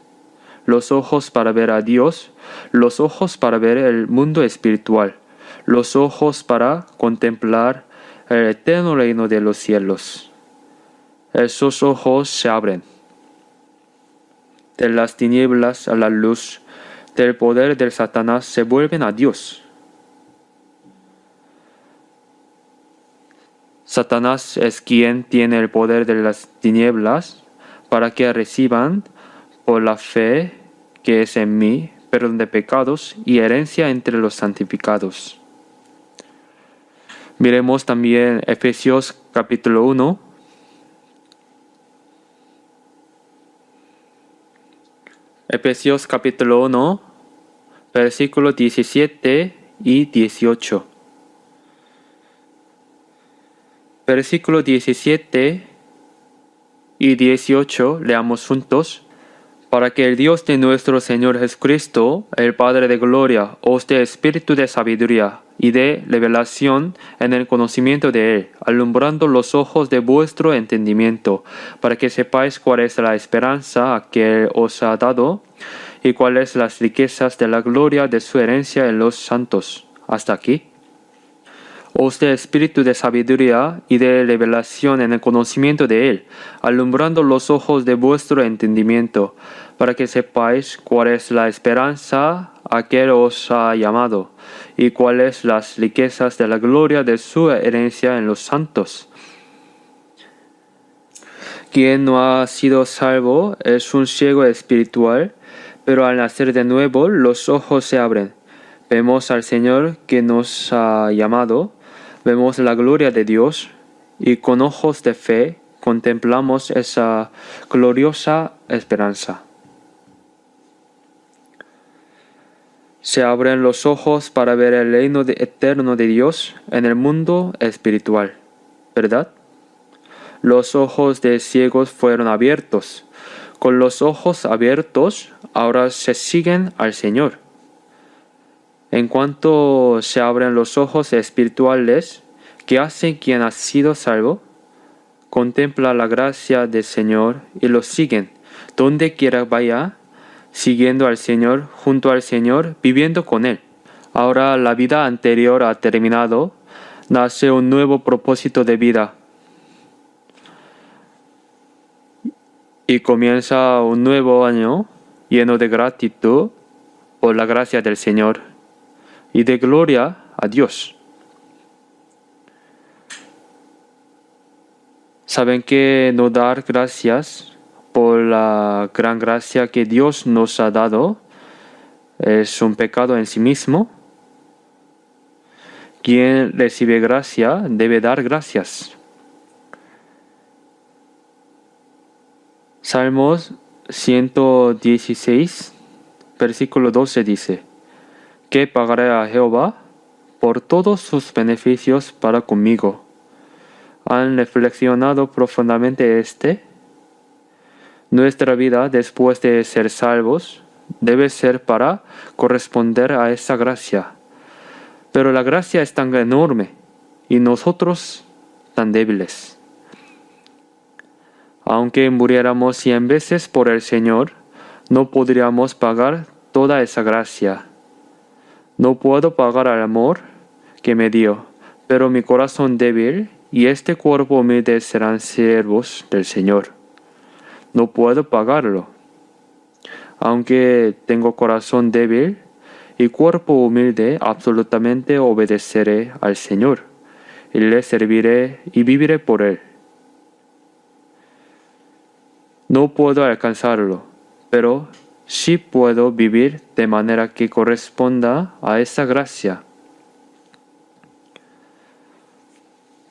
los ojos para ver a Dios, los ojos para ver el mundo espiritual, los ojos para contemplar el eterno reino de los cielos. Esos ojos se abren. De las tinieblas a la luz, del poder del Satanás se vuelven a Dios. Satanás es quien tiene el poder de las tinieblas para que reciban por la fe que es en mí perdón de pecados y herencia entre los santificados. Miremos también Efesios capítulo 1. Efesios capítulo 1, versículos 17 y 18. Versículo 17 y 18 leamos juntos. Para que el Dios de nuestro Señor Jesucristo, el Padre de gloria, os dé espíritu de sabiduría y de revelación en el conocimiento de Él, alumbrando los ojos de vuestro entendimiento, para que sepáis cuál es la esperanza a que Él os ha dado y cuáles las riquezas de la gloria de su herencia en los santos. Hasta aquí. Os dé espíritu de sabiduría y de revelación en el conocimiento de Él, alumbrando los ojos de vuestro entendimiento, para que sepáis cuál es la esperanza a que Él os ha llamado, y cuáles las riquezas de la gloria de su herencia en los santos. Quien no ha sido salvo es un ciego espiritual, Pero al nacer de nuevo, los ojos se abren. Vemos al Señor que nos ha llamado, vemos la gloria de Dios y con ojos de fe contemplamos esa gloriosa esperanza. Se abren los ojos para ver el reino eterno de Dios en el mundo espiritual, ¿verdad? Los ojos de ciegos fueron abiertos. Con los ojos abiertos, ahora se siguen al Señor. En cuanto se abren los ojos espirituales, ¿qué hace quien ha sido salvo? Contempla la gracia del Señor y lo siguen, donde quiera vaya, siguiendo al Señor, junto al Señor, viviendo con Él. Ahora la vida anterior ha terminado, nace un nuevo propósito de vida. Y comienza un nuevo año lleno de gratitud por la gracia del Señor y de gloria a Dios. ¿Saben que no dar gracias por la gran gracia que Dios nos ha dado es un pecado en sí mismo? Quien recibe gracia debe dar gracias. Salmos 116, versículo 12 dice: ¿Qué pagaré a Jehová por todos sus beneficios para conmigo? ¿Han reflexionado profundamente este? Nuestra vida después de ser salvos debe ser para corresponder a esa gracia. Pero la gracia es tan enorme y nosotros tan débiles. Aunque muriéramos 100 veces por el Señor, no podríamos pagar toda esa gracia. No puedo pagar el amor que me dio, pero mi corazón débil y este cuerpo humilde serán siervos del Señor. No puedo pagarlo. Aunque tengo corazón débil y cuerpo humilde, absolutamente obedeceré al Señor y le serviré y viviré por Él. No puedo alcanzarlo, pero sí puedo vivir de manera que corresponda a esa gracia.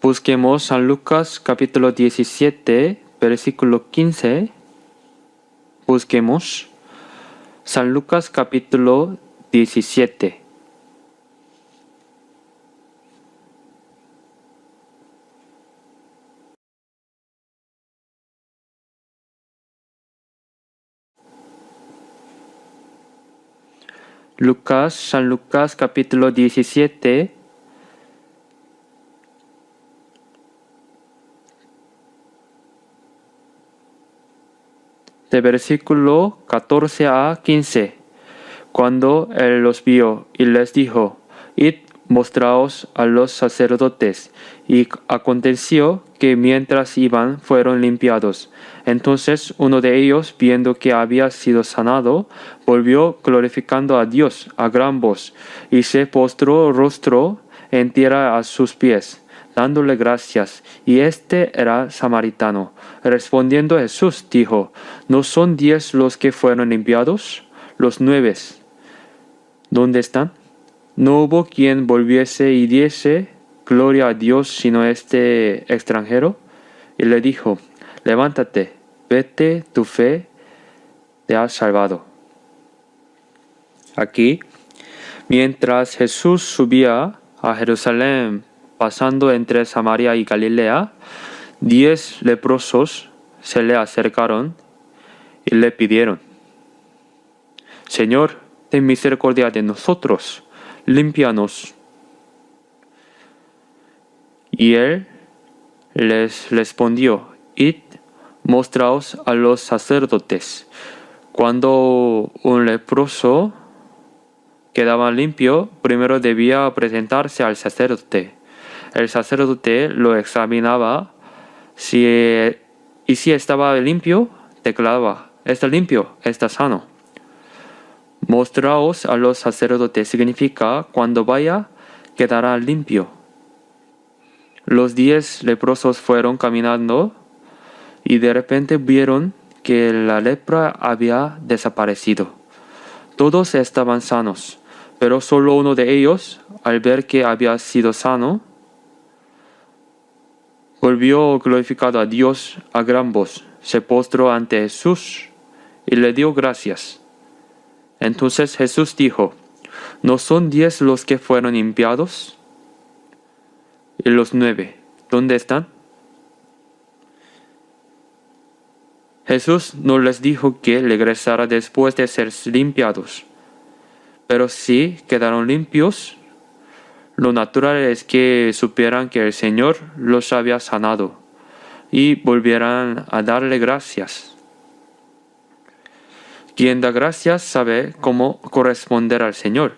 Busquemos San Lucas capítulo 17, versículo 15. Busquemos San Lucas capítulo 17. San Lucas capítulo 17, de versículo 14 a 15. Cuando él los vio y les dijo: Id, mostraos a los sacerdotes. Y aconteció que mientras iban fueron limpiados. Entonces uno de ellos, viendo que había sido sanado, volvió glorificando a Dios a gran voz, y se postró rostro en tierra a sus pies, dándole gracias. Y este era samaritano. Respondiendo Jesús dijo: ¿No son 10 los que fueron limpiados? Los 9, ¿dónde están? No hubo quien volviese y diese gloria a Dios sino este extranjero. Y le dijo: levántate, vete, tu fe te ha salvado. Aquí, mientras Jesús subía a Jerusalén, pasando entre Samaria y Galilea, 10 leprosos se le acercaron y le pidieron: Señor, ten misericordia de nosotros, límpianos. Y él les respondió: Id, mostraos a los sacerdotes. Cuando un leproso quedaba limpio, primero debía presentarse al sacerdote. El sacerdote lo examinaba y si estaba limpio, declaraba: está limpio, está sano. Mostraos a los sacerdotes significa: cuando vaya, quedará limpio. Los 10 leprosos fueron caminando y de repente vieron que la lepra había desaparecido. Todos estaban sanos, pero solo uno de ellos, al ver que había sido sano, volvió glorificado a Dios a gran voz, se postró ante Jesús y le dio gracias. Entonces Jesús dijo: ¿No son 10 los que fueron limpiados? ¿Y los 9, dónde están? Jesús no les dijo que regresara después de ser limpiados, pero si quedaron limpios, lo natural es que supieran que el Señor los había sanado y volvieran a darle gracias. Quien da gracias sabe cómo corresponder al Señor.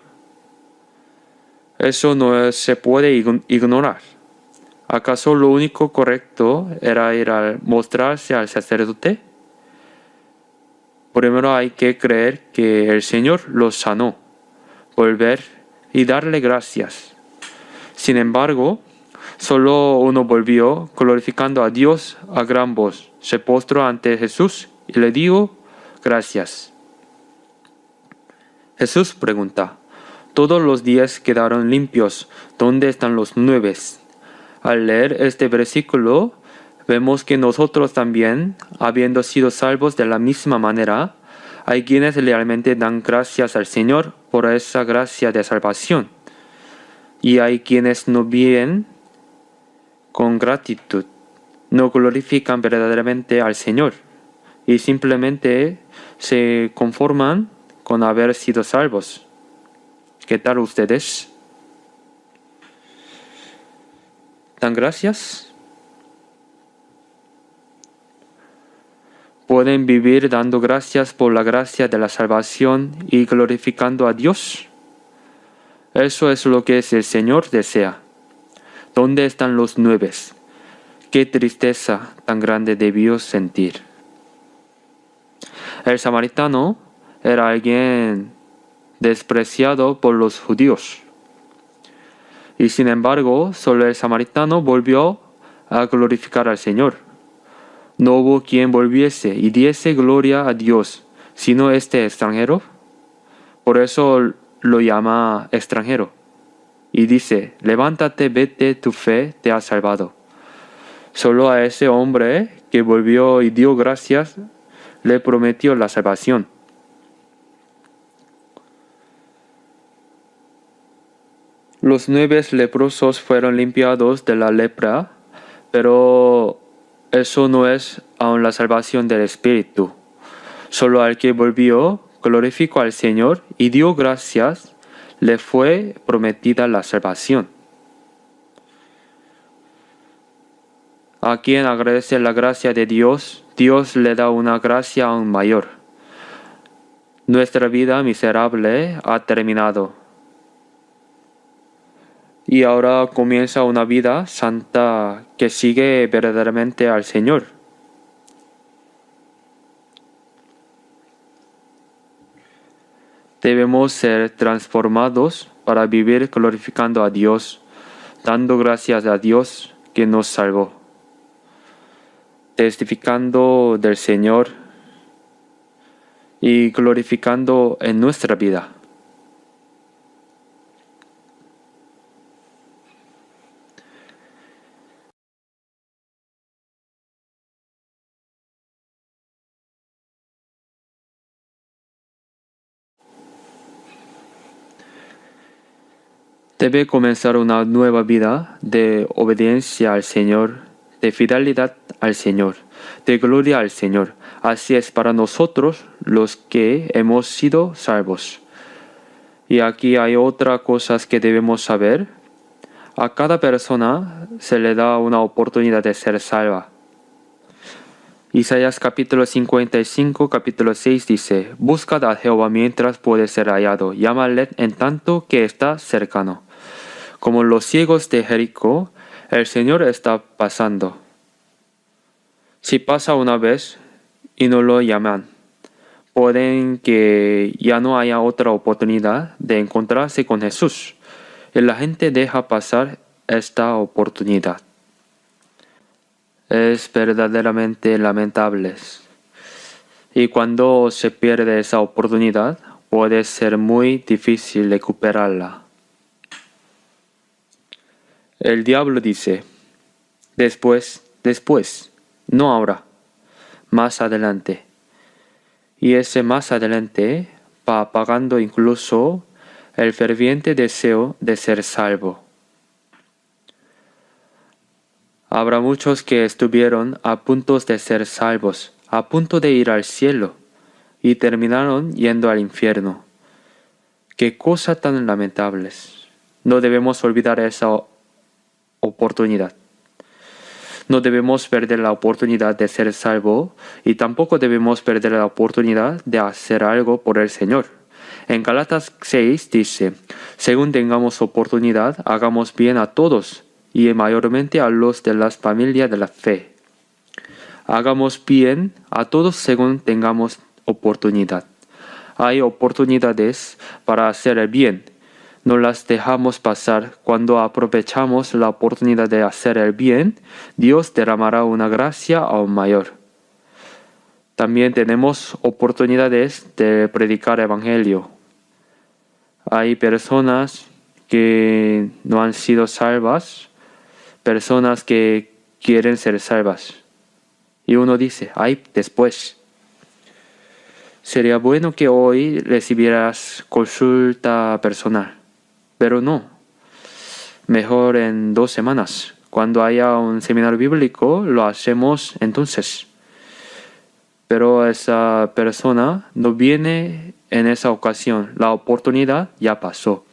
Eso no se puede ignorar. ¿Acaso lo único correcto era ir a mostrarse al sacerdote? Primero hay que creer que el Señor los sanó, volver y darle gracias. Sin embargo, solo uno volvió glorificando a Dios a gran voz, se postró ante Jesús y le dio gracias. Jesús pregunta: ¿Todos los 10 quedaron limpios? ¿Dónde están los 9? Al leer este versículo, vemos que nosotros también, habiendo sido salvos de la misma manera, hay quienes realmente dan gracias al Señor por esa gracia de salvación. Y hay quienes no viven con gratitud, no glorifican verdaderamente al Señor y simplemente se conforman con haber sido salvos. ¿Qué tal ustedes? ¿Dan gracias? ¿Pueden vivir dando gracias por la gracia de la salvación y glorificando a Dios? Eso es lo que el Señor desea. ¿Dónde están los 9? Qué tristeza tan grande debió sentir. El samaritano era alguien despreciado por los judíos. Y sin embargo, solo el samaritano volvió a glorificar al Señor. No hubo quien volviese y diese gloria a Dios, sino este extranjero. Por eso lo llama extranjero. Y dice: levántate, vete, tu fe te ha salvado. Solo a ese hombre que volvió y dio gracias, le prometió la salvación. Los 9 leprosos fueron limpiados de la lepra, pero eso no es aún la salvación del espíritu. Solo al que volvió, glorificó al Señor y dio gracias, le fue prometida la salvación. A quien agradece la gracia de Dios, Dios le da una gracia aún mayor. Nuestra vida miserable ha terminado. Y ahora comienza una vida santa que sigue verdaderamente al Señor. Debemos ser transformados para vivir glorificando a Dios, dando gracias a Dios que nos salvó, testificando del Señor y glorificando en nuestra vida. Debe comenzar una nueva vida de obediencia al Señor, de fidelidad al Señor, de gloria al Señor. Así es para nosotros los que hemos sido salvos. Y aquí hay otra cosa que debemos saber. A cada persona se le da una oportunidad de ser salva. Isaías capítulo 55, capítulo 6 dice: Buscad a Jehová mientras puede ser hallado, llámale en tanto que está cercano. Como los ciegos de Jericó, el Señor está pasando. Si pasa una vez y no lo llaman, pueden que ya no haya otra oportunidad de encontrarse con Jesús, y la gente deja pasar esta oportunidad. Es verdaderamente lamentable. Y cuando se pierde esa oportunidad, puede ser muy difícil recuperarla. El diablo dice, después, no ahora, más adelante. Y ese más adelante va apagando incluso el ferviente deseo de ser salvo. Habrá muchos que estuvieron a punto de ser salvos, a punto de ir al cielo, y terminaron yendo al infierno. ¡Qué cosa tan lamentables! No debemos olvidar esa oportunidad. No debemos perder la oportunidad de ser salvo y tampoco debemos perder la oportunidad de hacer algo por el Señor. En Gálatas 6 dice, según tengamos oportunidad, hagamos bien a todos y mayormente a los de la familia de la fe. Hagamos bien a todos según tengamos oportunidad. Hay oportunidades para hacer el bien. No las dejamos pasar. Cuando aprovechamos la oportunidad de hacer el bien, Dios derramará una gracia aún mayor. También tenemos oportunidades de predicar el evangelio. Hay personas que no han sido salvas, personas que quieren ser salvas. Y uno dice, ay, después. Sería bueno que hoy recibieras consulta personal. Pero no, mejor en 2 semanas. Cuando haya un seminario bíblico, lo hacemos entonces. Pero esa persona no viene en esa ocasión. La oportunidad ya pasó.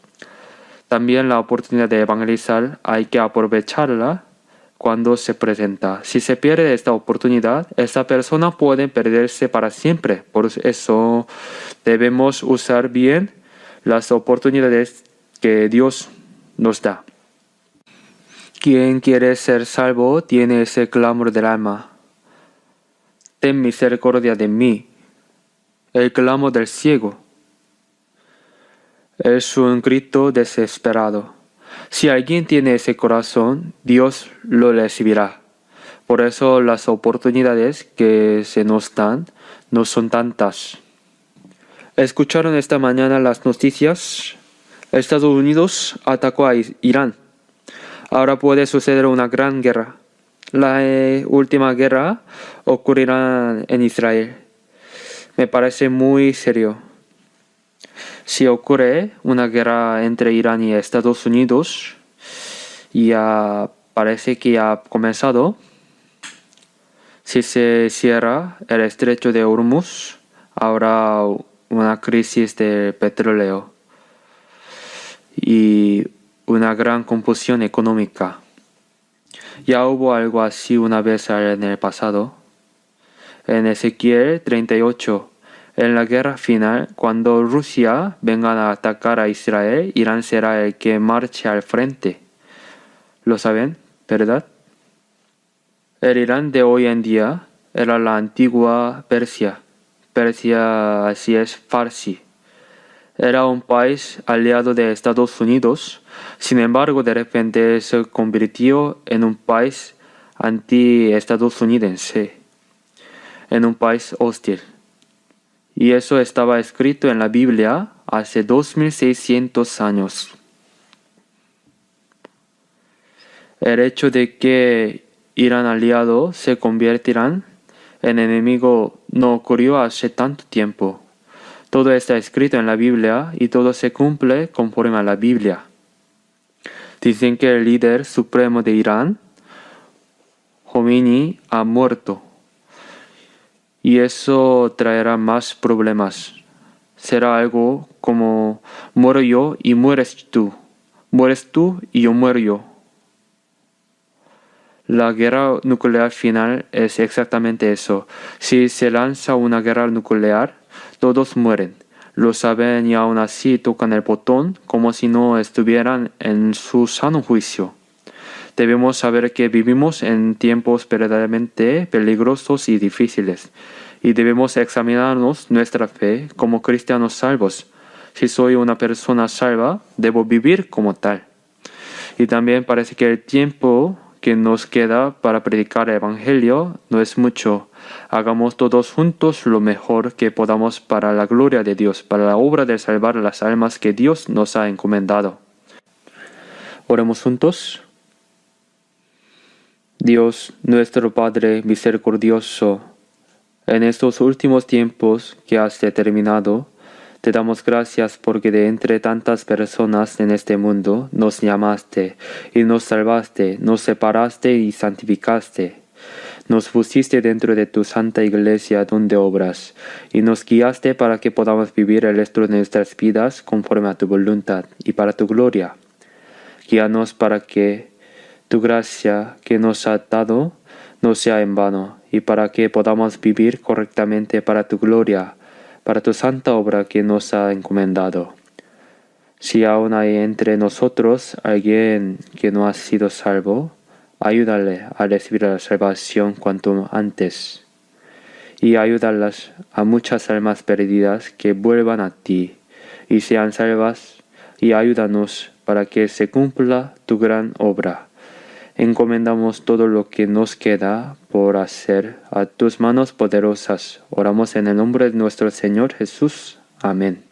También la oportunidad de evangelizar hay que aprovecharla cuando se presenta. Si se pierde esta oportunidad, esa persona puede perderse para siempre. Por eso debemos usar bien las oportunidades que Dios nos da. Quien quiere ser salvo tiene ese clamor del alma. Ten misericordia de mí. El clamor del ciego. Es un grito desesperado. Si alguien tiene ese corazón, Dios lo recibirá. Por eso las oportunidades que se nos dan no son tantas. ¿Escucharon esta mañana las noticias? Estados Unidos atacó a Irán. Ahora puede suceder una gran guerra. La última guerra ocurrirá en Israel. Me parece muy serio. Si ocurre una guerra entre Irán y Estados Unidos, ya parece que ya ha comenzado. Si se cierra el estrecho de Hormuz, habrá una crisis de petróleo y una gran confusión económica. Ya hubo algo así una vez en el pasado. En Ezequiel 38, en la guerra final, cuando Rusia venga a atacar a Israel, Irán será el que marche al frente. ¿Lo saben? ¿Verdad? El Irán de hoy en día era la antigua Persia. Persia así es Farsi. Era un país aliado de Estados Unidos, sin embargo de repente se convirtió en un país anti-estadounidense, en un país hostil. Y eso estaba escrito en la Biblia hace 2600 años. El hecho de que Irán aliado se convertirán en enemigo no ocurrió hace tanto tiempo. Todo está escrito en la Biblia y todo se cumple conforme a la Biblia. Dicen que el líder supremo de Irán, Khomeini, ha muerto. Y eso traerá más problemas. Será algo como muero yo y mueres tú. Mueres tú y yo muero yo. La guerra nuclear final es exactamente eso. Si se lanza una guerra nuclear, todos mueren. Lo saben y aún así tocan el botón como si no estuvieran en su sano juicio. Debemos saber que vivimos en tiempos verdaderamente peligrosos y difíciles. Y debemos examinarnos nuestra fe como cristianos salvos. Si soy una persona salva, debo vivir como tal. Y también parece que el tiempo que nos queda para predicar el Evangelio no es mucho. Hagamos todos juntos lo mejor que podamos para la gloria de Dios, para la obra de salvar las almas que Dios nos ha encomendado. Oremos juntos. Dios, nuestro Padre misericordioso, en estos últimos tiempos que has determinado, te damos gracias porque de entre tantas personas en este mundo nos llamaste y nos salvaste, nos separaste y santificaste. Nos pusiste dentro de tu santa iglesia donde obras y nos guiaste para que podamos vivir el resto de nuestras vidas conforme a tu voluntad y para tu gloria. Guíanos para que tu gracia que nos ha dado no sea en vano y para que podamos vivir correctamente para tu gloria, para tu santa obra que nos ha encomendado. Si aún hay entre nosotros alguien que no ha sido salvo, ayúdale a recibir la salvación cuanto antes y ayúdalas a muchas almas perdidas que vuelvan a ti y sean salvas y ayúdanos para que se cumpla tu gran obra. Encomendamos todo lo que nos queda por hacer a tus manos poderosas. Oramos en el nombre de nuestro Señor Jesús. Amén.